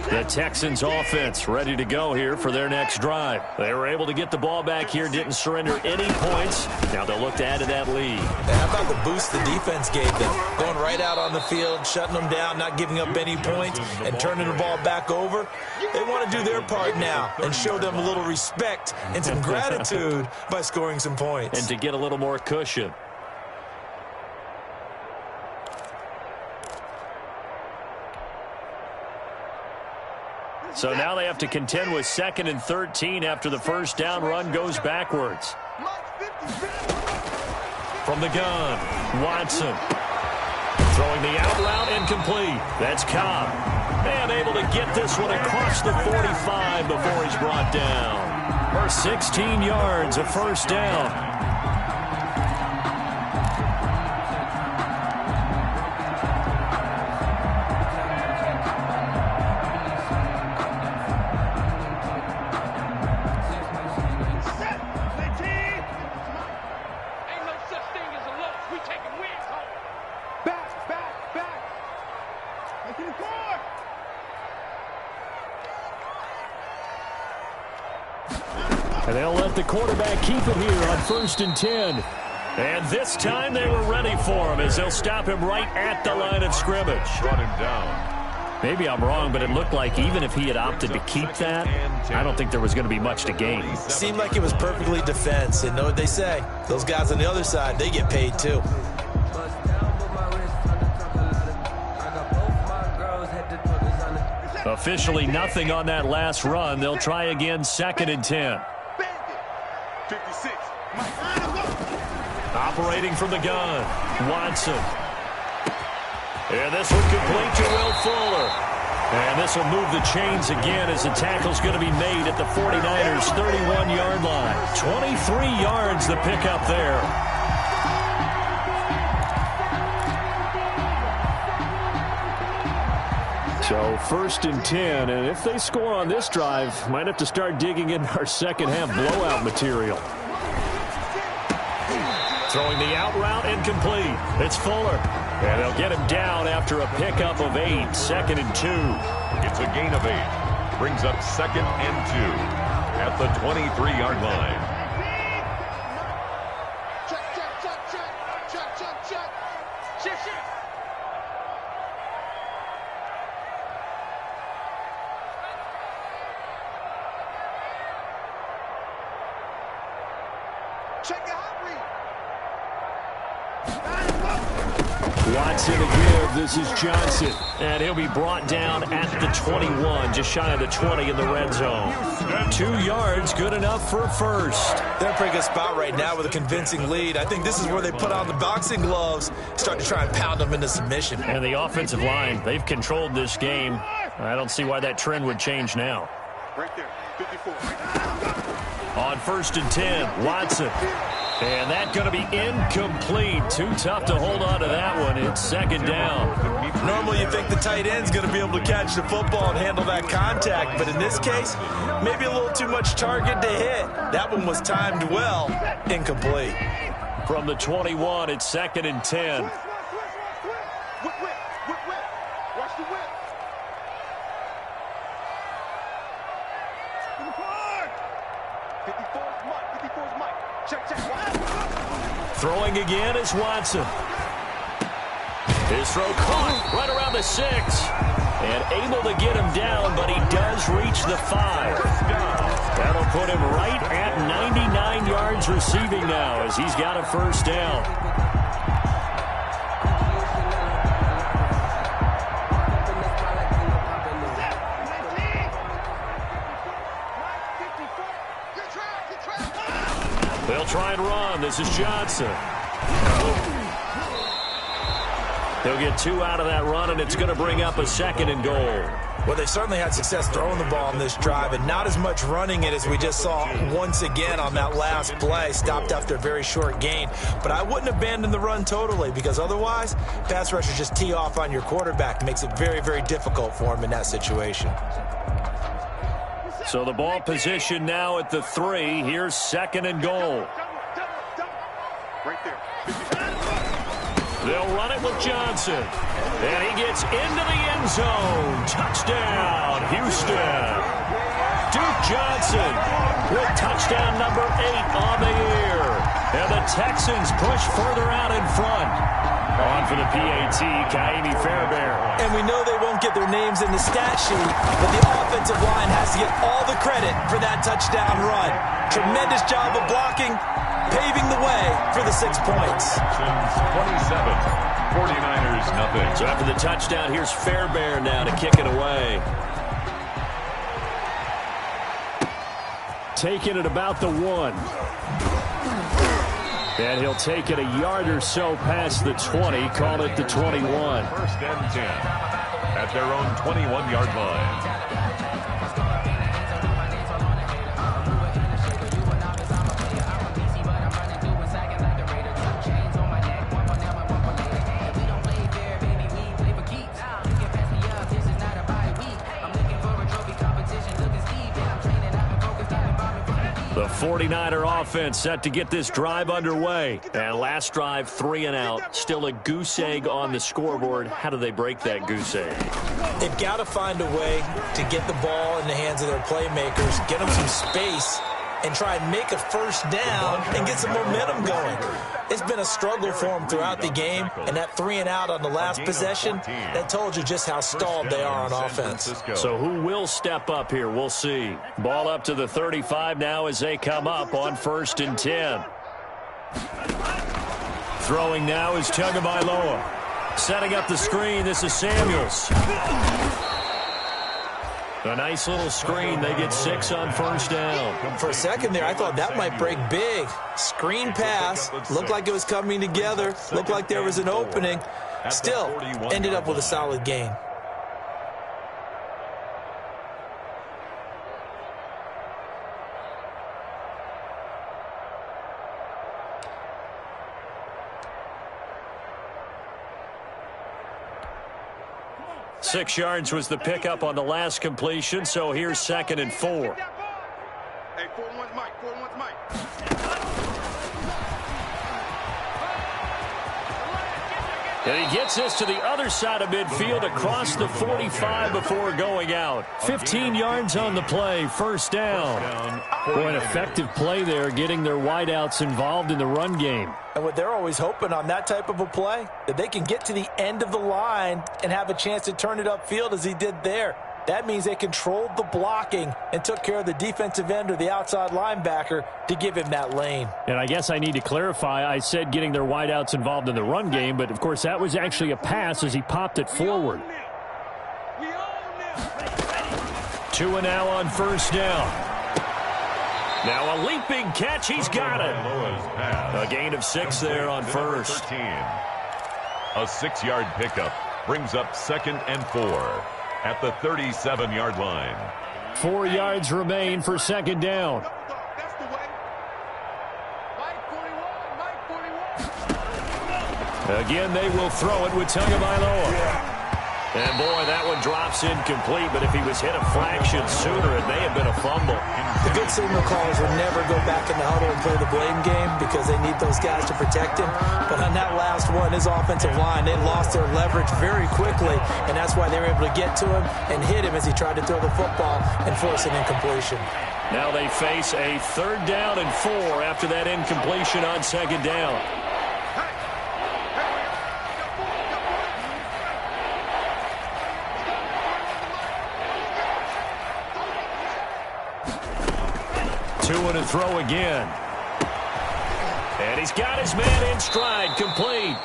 Speaker 2: The Texans offense ready to go here for their next drive. They were able to get the ball back here, didn't surrender any points. Now they'll look to add to that lead.
Speaker 4: How about the boost the defense gave them? Going right out on the field, shutting them down, not giving up any points, and turning the ball back over. They want to do their part now and show them a little respect and some gratitude by scoring some points.
Speaker 2: And to get a little more cushion. So now they have to contend with 2nd and 13 after the first down run goes backwards. From the gun, Watson. Throwing the out route, incomplete. That's Cobb. And able to get this one across the 45 before he's brought down. For 16 yards, a 1st down. And they'll let the quarterback keep it here on 1st and 10. And this time they were ready for him as they'll stop him right at the line of scrimmage.
Speaker 3: Brought him down.
Speaker 2: Maybe I'm wrong, but it looked like even if he had opted to keep that, I don't think there was going to be much to gain.
Speaker 4: Seemed like it was perfectly defense. And know what they say? Those guys on the other side, they get paid too.
Speaker 2: Officially nothing on that last run. They'll try again, 2nd and 10.
Speaker 5: 56.
Speaker 2: Operating from the gun, Watson. And this one complete to Will Fuller. And this will move the chains again as the tackle's going to be made at the 49ers' 31-yard line. 23 yards the pickup there. So 1st and 10, and if they score on this drive, might have to start digging in our second half blowout material. Throwing the out route, incomplete. It's Fuller. And they'll get him down after a pickup of 8, 2nd and 2.
Speaker 3: It's a gain of 8. Brings up 2nd and 2. at the 23-yard line.
Speaker 6: Check.
Speaker 5: Check the hot read.
Speaker 2: Watson to give. This is Johnson. And he'll be brought down at the 21, just shy of the 20 in the red zone. 2 yards, good enough for a first.
Speaker 4: They're in a pretty good spot right now with a convincing lead. I think this is where they put on the boxing gloves, start to try and pound them into submission.
Speaker 2: And the offensive line, they've controlled this game. I don't see why that trend would change now.
Speaker 5: Right there, 54.
Speaker 2: On 1st and 10, Watson. And that's going to be incomplete. Too tough to hold on to that one. It's 2nd down.
Speaker 4: Normally you think the tight end's going to be able to catch the football and handle that contact, but in this case, maybe a little too much target to hit. That one was timed well. Incomplete.
Speaker 2: From the 21, it's 2nd and 10.
Speaker 5: Whip. Watch the whip. 54's Mike. Check.
Speaker 2: Throwing again is Watson. His throw caught right around the 6. And able to get him down, but he does reach the 5. That'll put him right at 99 yards receiving now as he's got a 1st down. They'll try and run. This is Johnson. They'll get 2 out of that run, and it's going to bring up a 2nd and goal.
Speaker 4: Well, they certainly had success throwing the ball in this drive, and not as much running it as we just saw once again on that last play. Stopped after a very short gain. But I wouldn't abandon the run totally, because otherwise, pass rushers just tee off on your quarterback. It makes it very, very difficult for him in that situation.
Speaker 2: So the ball position now at the 3. Here's 2nd and goal.
Speaker 5: Right there.
Speaker 2: They'll run it with Johnson. And he gets into the end zone. Touchdown, Houston. Duke Johnson with touchdown number 8 on the year. And the Texans push further out in front. On for the PAT, Kaimi Fairbairn.
Speaker 4: And we know they won't get their names in the stat sheet, but the offensive line has to get all the credit for that touchdown run. Tremendous job of blocking, paving the way for the 6 points.
Speaker 3: 27, 49ers nothing.
Speaker 2: So after the touchdown, here's Fairbairn now to kick it away. Taking it about the 1. And he'll take it a yard or so past the 20, call it the 21.
Speaker 3: 1st and 10 at their own 21-yard line.
Speaker 2: The 49er offense set to get this drive underway. And last drive, 3 and out. Still a goose egg on the scoreboard. How do they break that goose egg?
Speaker 4: They've got to find a way to get the ball in the hands of their playmakers, get them some space, and try and make a 1st down and get some momentum going. It's been a struggle for them throughout the game, and that 3 and out on the last possession, that told you just how stalled they are on offense.
Speaker 2: So who will step up here? We'll see. Ball up to the 35 now as they come up on 1st and 10. Throwing now is Tagovailoa. Setting up the screen, this is Samuels. A nice little screen. They get 6 on 1st down.
Speaker 4: For a second there, I thought that might break big. Screen pass. Looked like it was coming together. Looked like there was an opening. Still, ended up with a solid gain.
Speaker 2: Six yards was the pickup on the last completion, so here's 2nd and 4.
Speaker 5: Hey, 4-1's Mike. 4-1's Mike.
Speaker 2: And he gets this to the other side of midfield across the 45 before going out. 15 yards on the play, first down. Boy, an effective play there, getting their wideouts involved in the run game.
Speaker 4: And what they're always hoping on that type of a play, that they can get to the end of the line and have a chance to turn it upfield as he did there. That means they controlled the blocking and took care of the defensive end or the outside linebacker to give him that lane.
Speaker 2: And I guess I need to clarify, I said getting their wideouts involved in the run game, but of course that was actually a pass as he popped it forward. 2 and now on first down. Now a leaping catch, he's got it. A gain of 6 there on first.
Speaker 3: A 6-yard pickup brings up 2nd and 4. At the 37-yard line.
Speaker 2: 4 yards remain for second down.
Speaker 5: That's the way. Mike 41.
Speaker 2: Again, they will throw it with Tagovailoa. And, boy, that one drops incomplete, but if he was hit a fraction sooner, it may have been a fumble.
Speaker 4: The good signal callers will never go back in the huddle and play the blame game because they need those guys to protect him. But on that last one, his offensive line, they lost their leverage very quickly, and that's why they were able to get to him and hit him as he tried to throw the football and force an incompletion.
Speaker 2: Now they face a 3rd down and 4 after that incompletion on second down. To throw again. And he's got his man in stride, complete.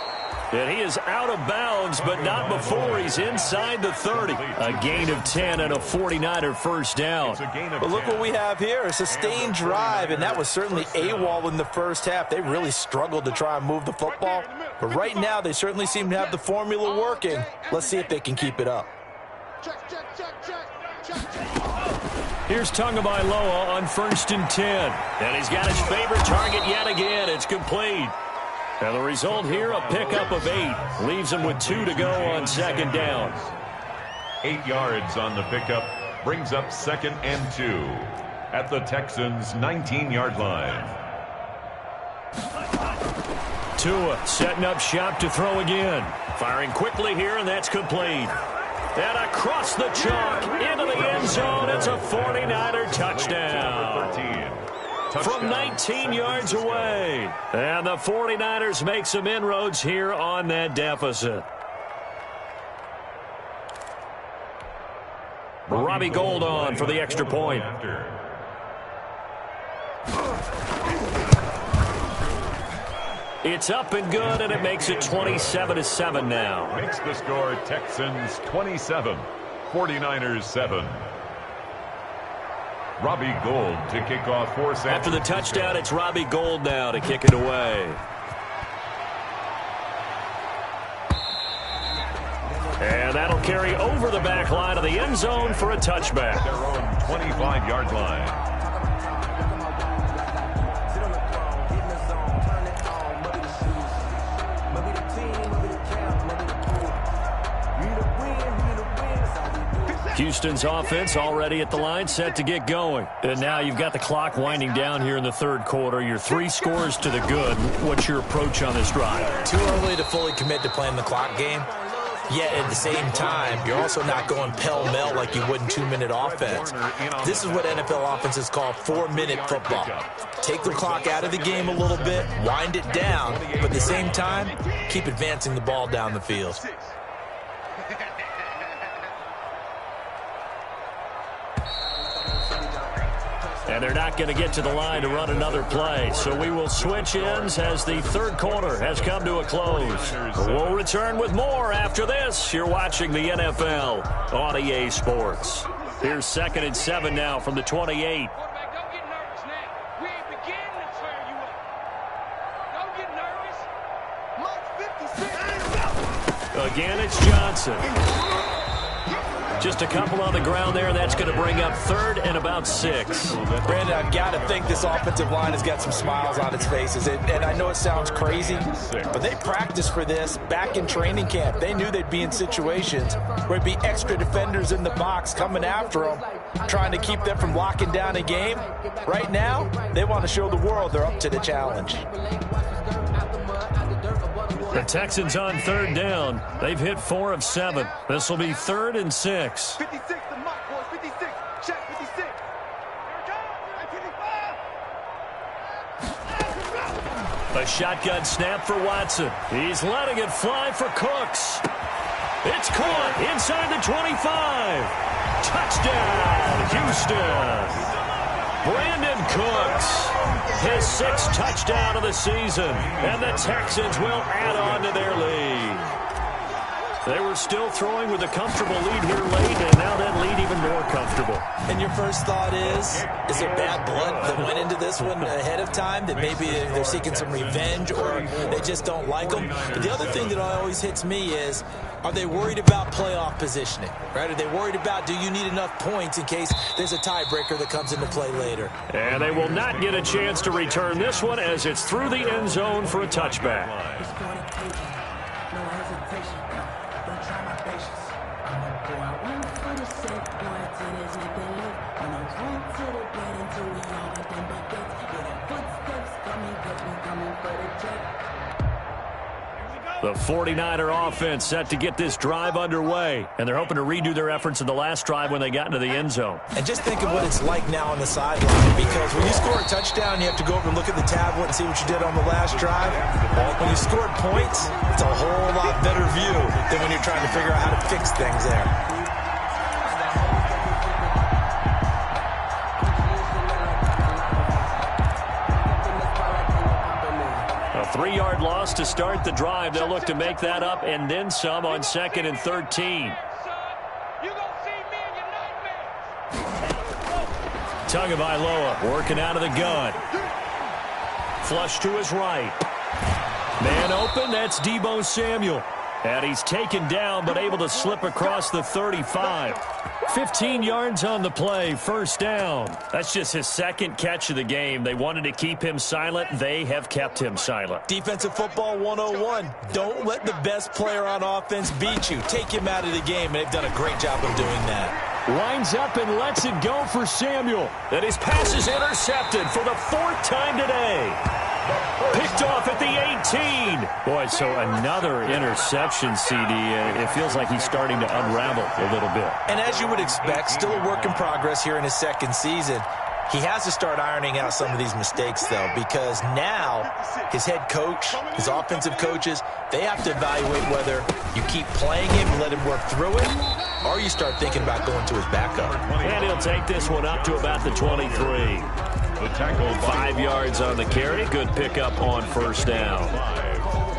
Speaker 2: And he is out of bounds, but not before he's inside the 30. A gain of 10 and a 49er first down.
Speaker 4: But look what we have here, a sustained drive, and that was certainly AWOL in the first half. They really struggled to try and move the football. But right now, they certainly seem to have the formula working. Let's see if they can keep it up.
Speaker 2: Here's Tagovailoa on 1st and 10. And he's got his favorite target yet again. It's complete. And the result here, a pickup of 8. Leaves him with 2 to go on second down.
Speaker 3: 8 yards on the pickup. Brings up 2nd and 2. At the Texans' 19-yard line.
Speaker 2: Tua setting up shop to throw again. Firing quickly here, and that's complete. And across the chalk, into the end zone, it's a 49er touchdown. From 19 yards away. And the 49ers make some inroads here on that deficit. Robbie Gould on for the extra point. It's up and good, and it makes it 27-7 now.
Speaker 3: Makes the score Texans 27, 49ers 7. Robbie Gould to kick off for San
Speaker 2: After the touchdown, it's Robbie Gould now to kick it away. And that'll carry over the back line of the end zone for a touchback.
Speaker 3: Their own 25-yard line.
Speaker 2: Houston's offense already at the line, set to get going. And now you've got the clock winding down here in the 3rd quarter. Your 3 scores to the good. What's your approach on this drive?
Speaker 4: Too early to fully commit to playing the clock game. Yet at the same time, you're also not going pell-mell like you would in 2-minute offense. This is what NFL offenses call 4-minute football. Take the clock out of the game a little bit, wind it down, but at the same time, keep advancing the ball down the field.
Speaker 2: And they're not going to get to the line to run another play. So we will switch ends as the 3rd quarter has come to a close. We'll return with more after this. You're watching the NFL on EA Sports. Here's 2nd and 7 now from the 28.
Speaker 6: Quarterback, don't get nervous now. We ain't beginning to tear you up. Don't get nervous.
Speaker 5: Mike 56.
Speaker 2: Again, it's Johnson. Just a couple on the ground there. That's going to bring up 3rd and about 6.
Speaker 4: Brandon, I've got to think this offensive line has got some smiles on its faces. And I know it sounds crazy, but they practiced for this back in training camp. They knew they'd be in situations where it'd be extra defenders in the box coming after them, trying to keep them from locking down a game. Right now, they want to show the world they're up to the challenge.
Speaker 2: The Texans on third down. They've hit 4 of 7. This will be 3rd and 6.
Speaker 5: 56, the mark, boys. 56. Check 56.
Speaker 2: A shotgun snap for Watson. He's letting it fly for Cooks. It's caught inside the 25. Touchdown, Houston. Brandon Cooks, his 6th touchdown of the season, and the Texans will add on to their lead. They were still throwing with a comfortable lead here late, and now that lead even more comfortable.
Speaker 4: And your first thought is there bad blood that went into this one ahead of time, that maybe they're seeking some revenge or they just don't like them? But the other thing that always hits me is, are they worried about playoff positioning, right? Are they worried about, do you need enough points in case there's a tiebreaker that comes into play later?
Speaker 2: And they will not get a chance to return this one as it's through the end zone for a touchback. The 49er offense set to get this drive underway, and they're hoping to redo their efforts in the last drive when they got into the end zone.
Speaker 4: And just think of what it's like now on the sideline, because when you score a touchdown, you have to go over and look at the tablet and see what you did on the last drive. Well, when you scored points, it's a whole lot better view than when you're trying to figure out how to fix things there.
Speaker 2: A 3-yard loss to start the drive. They'll look to make that up and then some on 2nd and 13. Tagovailoa working out of the gun. Flush to his right. Man open, that's Deebo Samuel. And he's taken down but able to slip across the 35. 15 yards on the play, 1st down. That's just his 2nd catch of the game. They wanted to keep him silent. They have kept him silent.
Speaker 4: Defensive football 101. Don't let the best player on offense beat you. Take him out of the game, and they've done a great job of doing that.
Speaker 2: Lines up and lets it go for Samuel. And his pass is intercepted for the 4th time today. Picked off at the 18. Boy, so another interception, CD. It feels like he's starting to unravel a little bit.
Speaker 4: And as you would expect, still a work in progress here in his 2nd season. He has to start ironing out some of these mistakes, though, because now his head coach, his offensive coaches, they have to evaluate whether you keep playing him and let him work through it, or you start thinking about going to his backup.
Speaker 2: And he'll take this one up to about the 23.
Speaker 3: The tackle
Speaker 2: 5 yards on the carry. Good pickup on 1st down.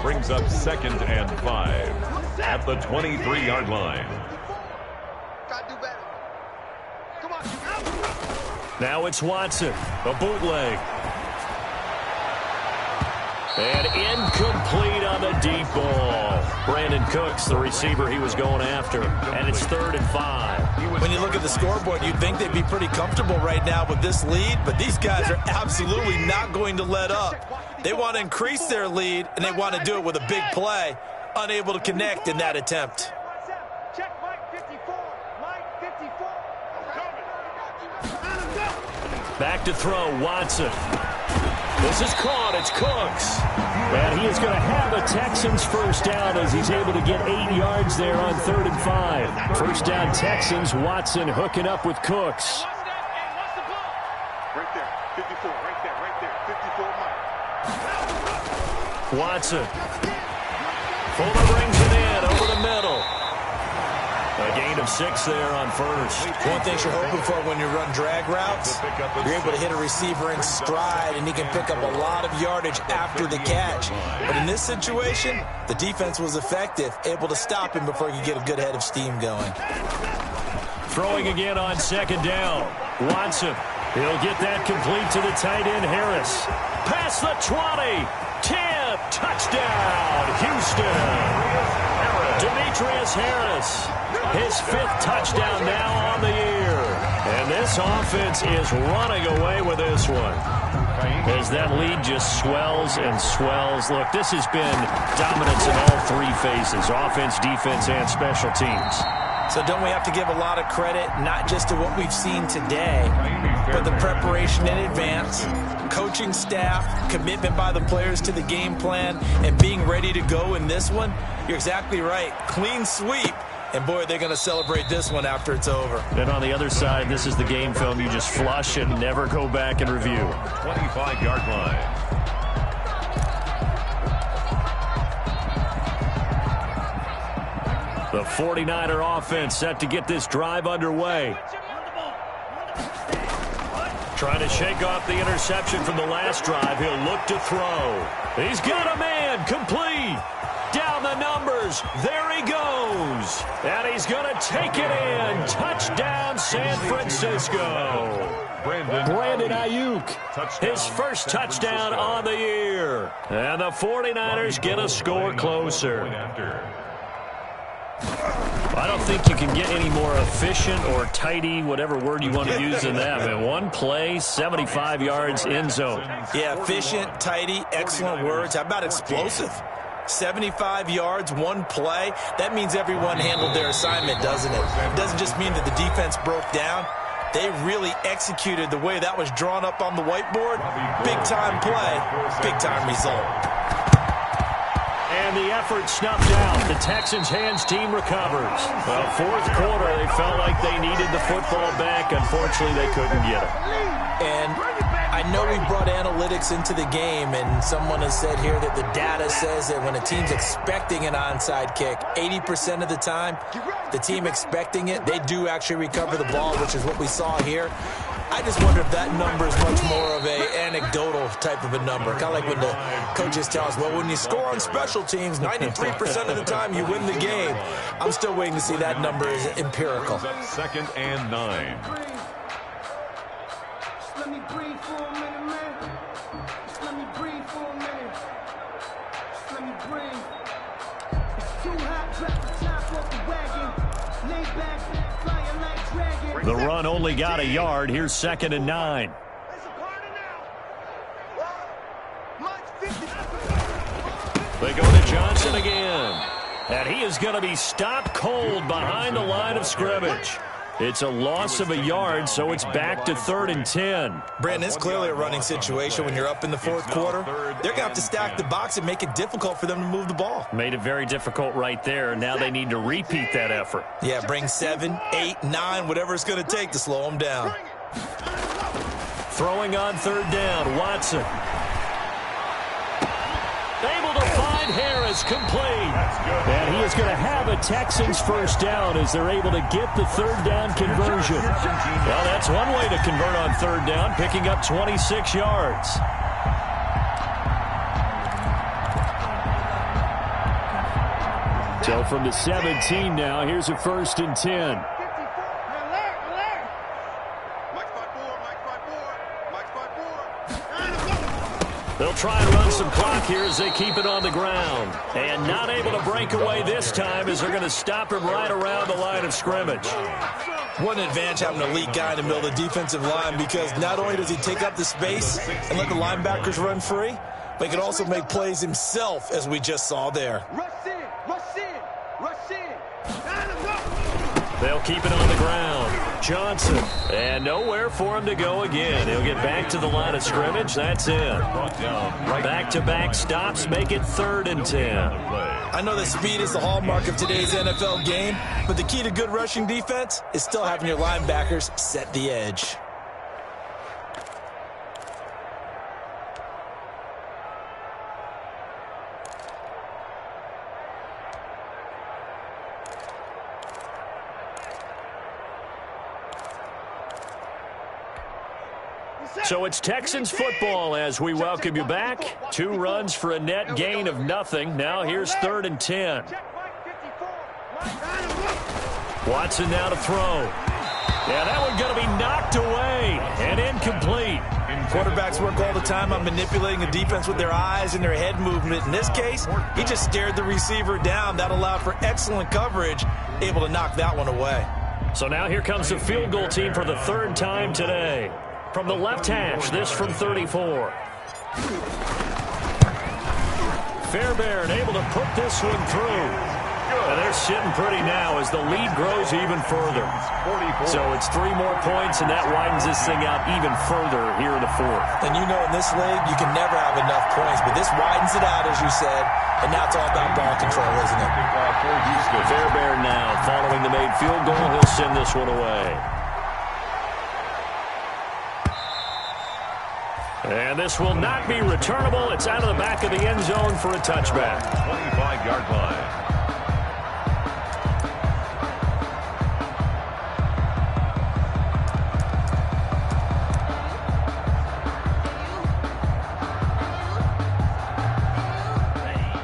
Speaker 3: brings up 2nd and 5 at the 23-yard line.
Speaker 5: Gotta do better. Come on.
Speaker 2: Now it's Watson, a bootleg. And incomplete on the deep ball. Brandon Cooks, the receiver he was going after. And it's 3rd and 5.
Speaker 4: When you look at the scoreboard, you'd think they'd be pretty comfortable right now with this lead, but these guys are absolutely not going to let up. They want to increase their lead, and they want to do it with a big play. Unable to connect in that attempt.
Speaker 5: Check Mike 54. Mike 54.
Speaker 2: Back to throw, Watson. This is caught, it's Cooks. And he is going to have a Texans 1st down as he's able to get 8 yards there on 3rd and 5. 1st down Texans, Watson hooking up with Cooks.
Speaker 5: Right there, 54, right there, 54 Mike.
Speaker 2: Watson. Fuller brings it in over the middle. A gain of 6 there on 1st.
Speaker 4: One thing you're hoping for when you run drag routes, you're able to hit a receiver in stride, and he can pick up a lot of yardage after the catch. But in this situation, the defense was effective, able to stop him before he could get a good head of steam going.
Speaker 2: Throwing again on 2nd down. Watson. He'll get that complete to the tight end, Harris. Past the 20. 10. Touchdown, Houston. Demetrius Harris. His 5th touchdown now on the year. And this offense is running away with this one. As that lead just swells and swells. Look, this has been dominance in all 3 phases. Offense, defense, and special teams.
Speaker 4: So don't we have to give a lot of credit, not just to what we've seen today, but the preparation in advance, coaching staff, commitment by the players to the game plan, and being ready to go in this one, you're exactly right. Clean sweep. And, boy, they're going to celebrate this one after it's over.
Speaker 2: And on the other side, this is the game film you just flush and never go back and review.
Speaker 3: 25-yard line.
Speaker 2: The 49er offense set to get this drive underway. Trying to shake off the interception from the last drive. He'll look to throw. He's got a man. Complete. Down the numbers. There he goes. And he's going to take it in. Touchdown, San Francisco. Brandon Ayuk, his first touchdown on the year. And the 49ers get a score closer. I don't think you can get any more efficient or tidy, whatever word you want to use in that. Man, one play, 75 yards, end zone.
Speaker 4: Yeah, efficient, tidy, excellent words. How about explosive? 75 yards, one play. That means everyone handled their assignment, doesn't it? It doesn't just mean that the defense broke down. They really executed the way that was drawn up on the whiteboard. Big-time play, big-time result.
Speaker 2: And the effort snuffed out. The Texans' hands team recovers. Well, fourth quarter, they felt like they needed the football back. Unfortunately, they couldn't get it.
Speaker 4: And I know we brought analytics into the game, and someone has said here that the data says that when a team's expecting an onside kick, 80% of the time, the team expecting it, they do actually recover the ball, which is what we saw here. I just wonder if that number is much more of an anecdotal type of a number. Kind of like when the coaches tell us, well, when you score on special teams, 93% of the time you win the game. I'm still waiting to see that number is empirical.
Speaker 3: Second and 9.
Speaker 7: Just let me breathe for a minute, man. Just let me breathe for a minute. Just let me breathe. It's too hot, drop the top off the wagon. Lay back, flying like dragon.
Speaker 2: The run only got a yard. Here's second and 9. They go to Johnson again. And he is going to be stopped cold behind the line of scrimmage. It's a loss of a yard, so it's back to 3rd and 10.
Speaker 4: Brandon, it's clearly a running situation when you're up in the fourth quarter. They're going to have to stack the box and make it difficult for them to move the ball.
Speaker 2: Made it very difficult right there. Now they need to repeat that effort.
Speaker 4: Yeah, bring 7, 8, 9, whatever it's going to take to slow them down.
Speaker 2: Throwing on 3rd down, Watson. Able to find Harris, complete. And he is going to have a Texans first down as they're able to get the 3rd down conversion. Well, that's one way to convert on 3rd down, picking up 26 yards. So from the 17 now, here's a 1st and 10. They'll try and run some clock here as they keep it on the ground. And not able to break away this time as they're going to stop him right around the line of scrimmage.
Speaker 4: What an advantage having an elite guy in the middle of the defensive line, because not only does he take up the space and let the linebackers run free, but he can also make plays himself, as we just saw there.
Speaker 5: Rush in, rush in, rush in.
Speaker 2: They'll keep it on the ground. Johnson. And nowhere for him to go again. He'll get back to the line of scrimmage. That's it. Back-to-back stops make it 3rd and 10.
Speaker 4: I know that speed is the hallmark of today's NFL game, but the key to good rushing defense is still having your linebackers set the edge.
Speaker 2: So it's Texans football as we welcome you back. 2 runs for a net gain of nothing. Now here's 3rd and 10. Watson now to throw. Yeah, that one going to be knocked away and incomplete.
Speaker 4: Quarterbacks work all the time on manipulating the defense with their eyes and their head movement. In this case, he just stared the receiver down. That allowed for excellent coverage, able to knock that one away.
Speaker 2: So now here comes the field goal team for the 3rd time today. From the left hash, this from 34. Fairbairn able to put this one through. And they're sitting pretty now as the lead grows even further. So it's 3 more points, and that widens this thing out even further here in the fourth.
Speaker 4: And you know in this league, you can never have enough points, but this widens it out, as you said, and now it's all about ball control, isn't it?
Speaker 2: Fairbairn now, following the made field goal, he'll send this one away. And this will not be returnable. It's out of the back of the end zone for a touchback.
Speaker 3: 25-yard line.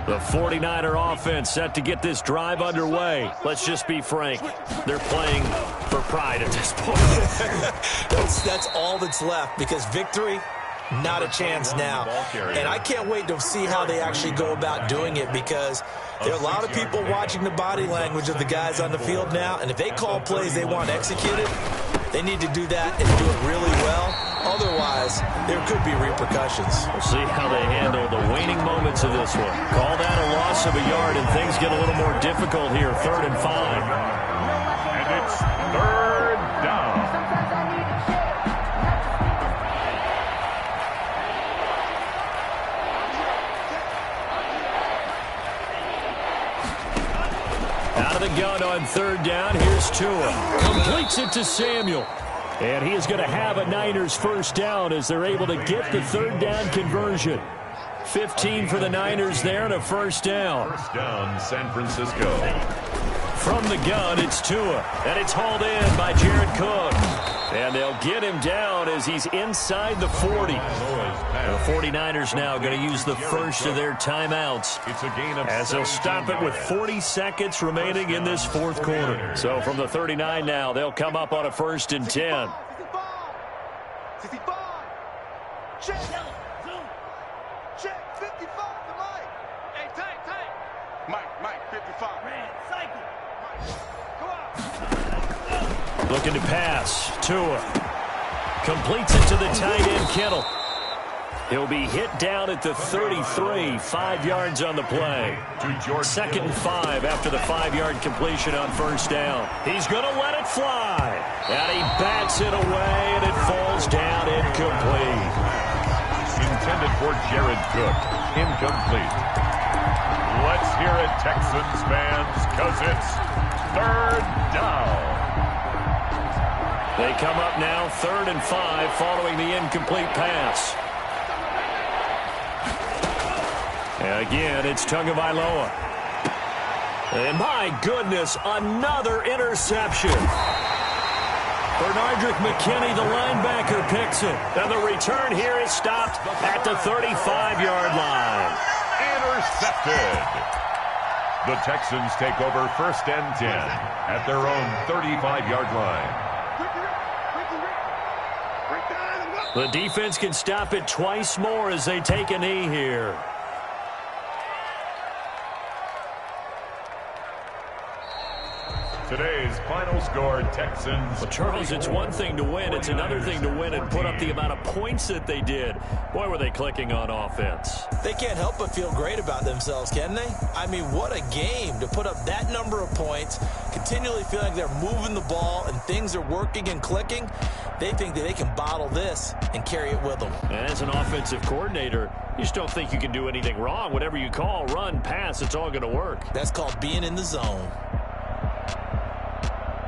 Speaker 2: The 49er offense set to get this drive underway. Let's just be frank. They're playing for pride at this point.
Speaker 4: That's all that's left, because victory, not a chance now. And I can't wait to see how they actually go about doing it, because there are a lot of people watching the body language of the guys on the field now, and if they call plays they want executed, they need to do that and do it really well. Otherwise, there could be repercussions.
Speaker 2: We'll see how they handle the waning moments of this one. Call that a loss of a yard, and things get a little more difficult here. 3rd and 5.
Speaker 3: And it's 3rd down.
Speaker 2: Out of the gun on 3rd down. Here's Tua. Completes it to Samuel. And he is going to have a Niners first down as they're able to get the 3rd down conversion. 15 for the Niners there and a first down.
Speaker 3: First down, San Francisco.
Speaker 2: From the gun, it's Tua. And it's hauled in by Jared Cook. And they'll get him down as he's inside the 40. The 49ers now going to use the first of their timeouts
Speaker 3: It's a gain of
Speaker 2: as they'll stop it with 40 seconds remaining in this 4th quarter. So from the 39 now, they'll come up on a 1st and 10.
Speaker 5: 65. Check. Check. 55 to Mike.
Speaker 6: Hey, Tank.
Speaker 5: Mike, 55.
Speaker 6: Man, cycle.
Speaker 5: Go out.
Speaker 2: Looking to pass. Tua completes it to the tight end, Kittle. He'll be hit down at the 33, 5 yards on the play. 2nd and 5 after the 5-yard completion on first down. He's going to let it fly. And he bats it away, and it falls down incomplete.
Speaker 3: Intended for Jared Cook. Incomplete. Let's hear it, Texans fans, because it's 3rd down.
Speaker 2: They come up now 3rd and 5 following the incomplete pass. And again, it's Tagovailoa. And my goodness, another interception. Bernardrick McKinney, the linebacker, picks it. And the return here is stopped at the 35-yard line.
Speaker 3: Intercepted. The Texans take over 1st and 10 at their own 35-yard line.
Speaker 2: The defense can stop it twice more as they take a knee here.
Speaker 3: Today's final score, Texans.
Speaker 2: Well, Charles, it's one thing to win. It's another thing to win and put up the amount of points that they did. Boy, were they clicking on offense.
Speaker 4: They can't help but feel great about themselves, can they? I mean, what a game to put up that number of points, continually feel like they're moving the ball and things are working and clicking. They think that they can bottle this and carry it with them.
Speaker 2: As an offensive coordinator, you just don't think you can do anything wrong. Whatever you call, run, pass, it's all going to work.
Speaker 4: That's called being in the zone.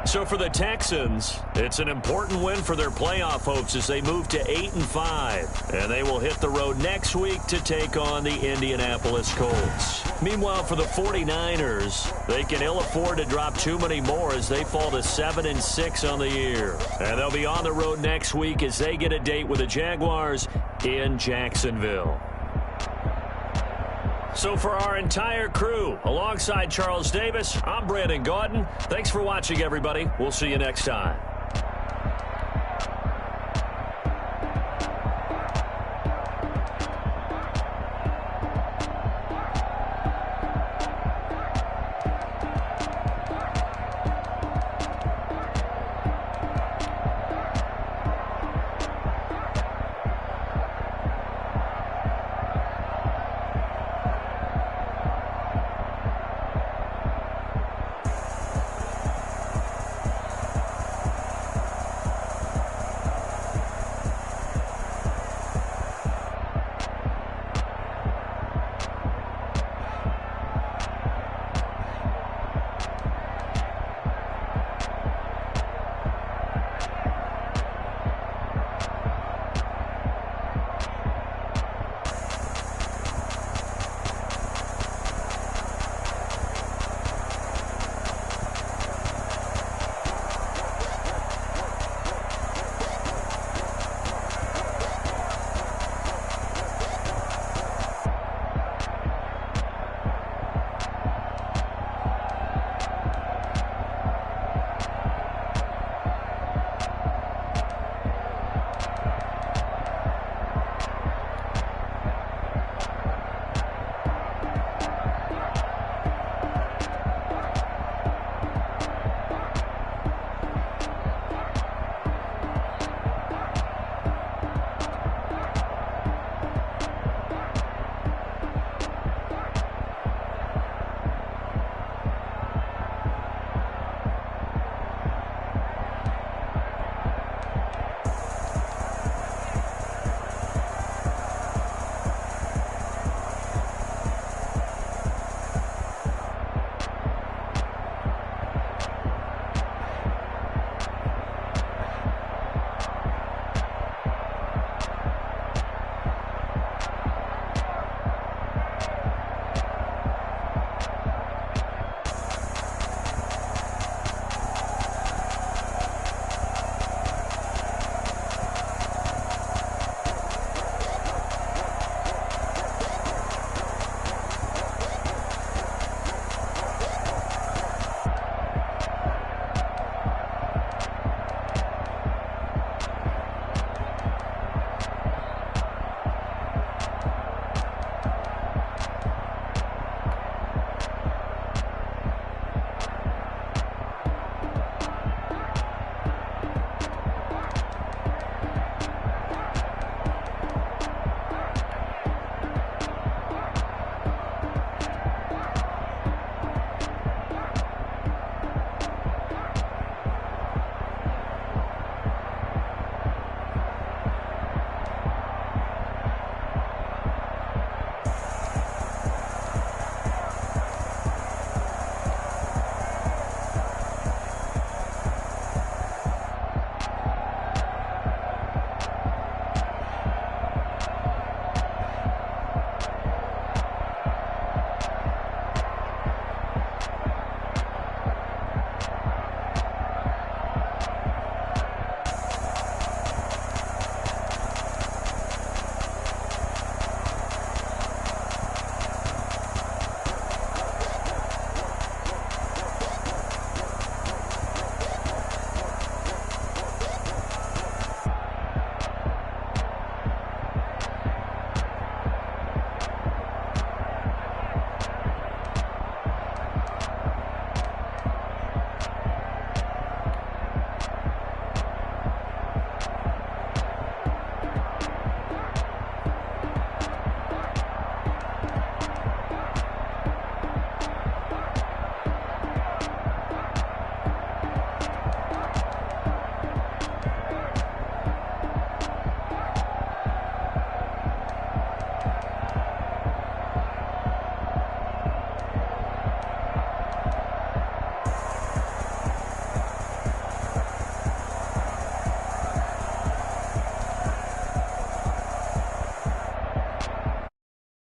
Speaker 2: So for the Texans, it's an important win for their playoff hopes as they move to 8-5. And they will hit the road next week to take on the Indianapolis Colts. Meanwhile, for the 49ers, they can ill afford to drop too many more as they fall to 7-6 on the year. And they'll be on the road next week as they get a date with the Jaguars in Jacksonville. So for our entire crew, alongside Charles Davis, I'm Brandon Gaudin. Thanks for watching, everybody. We'll see you next time.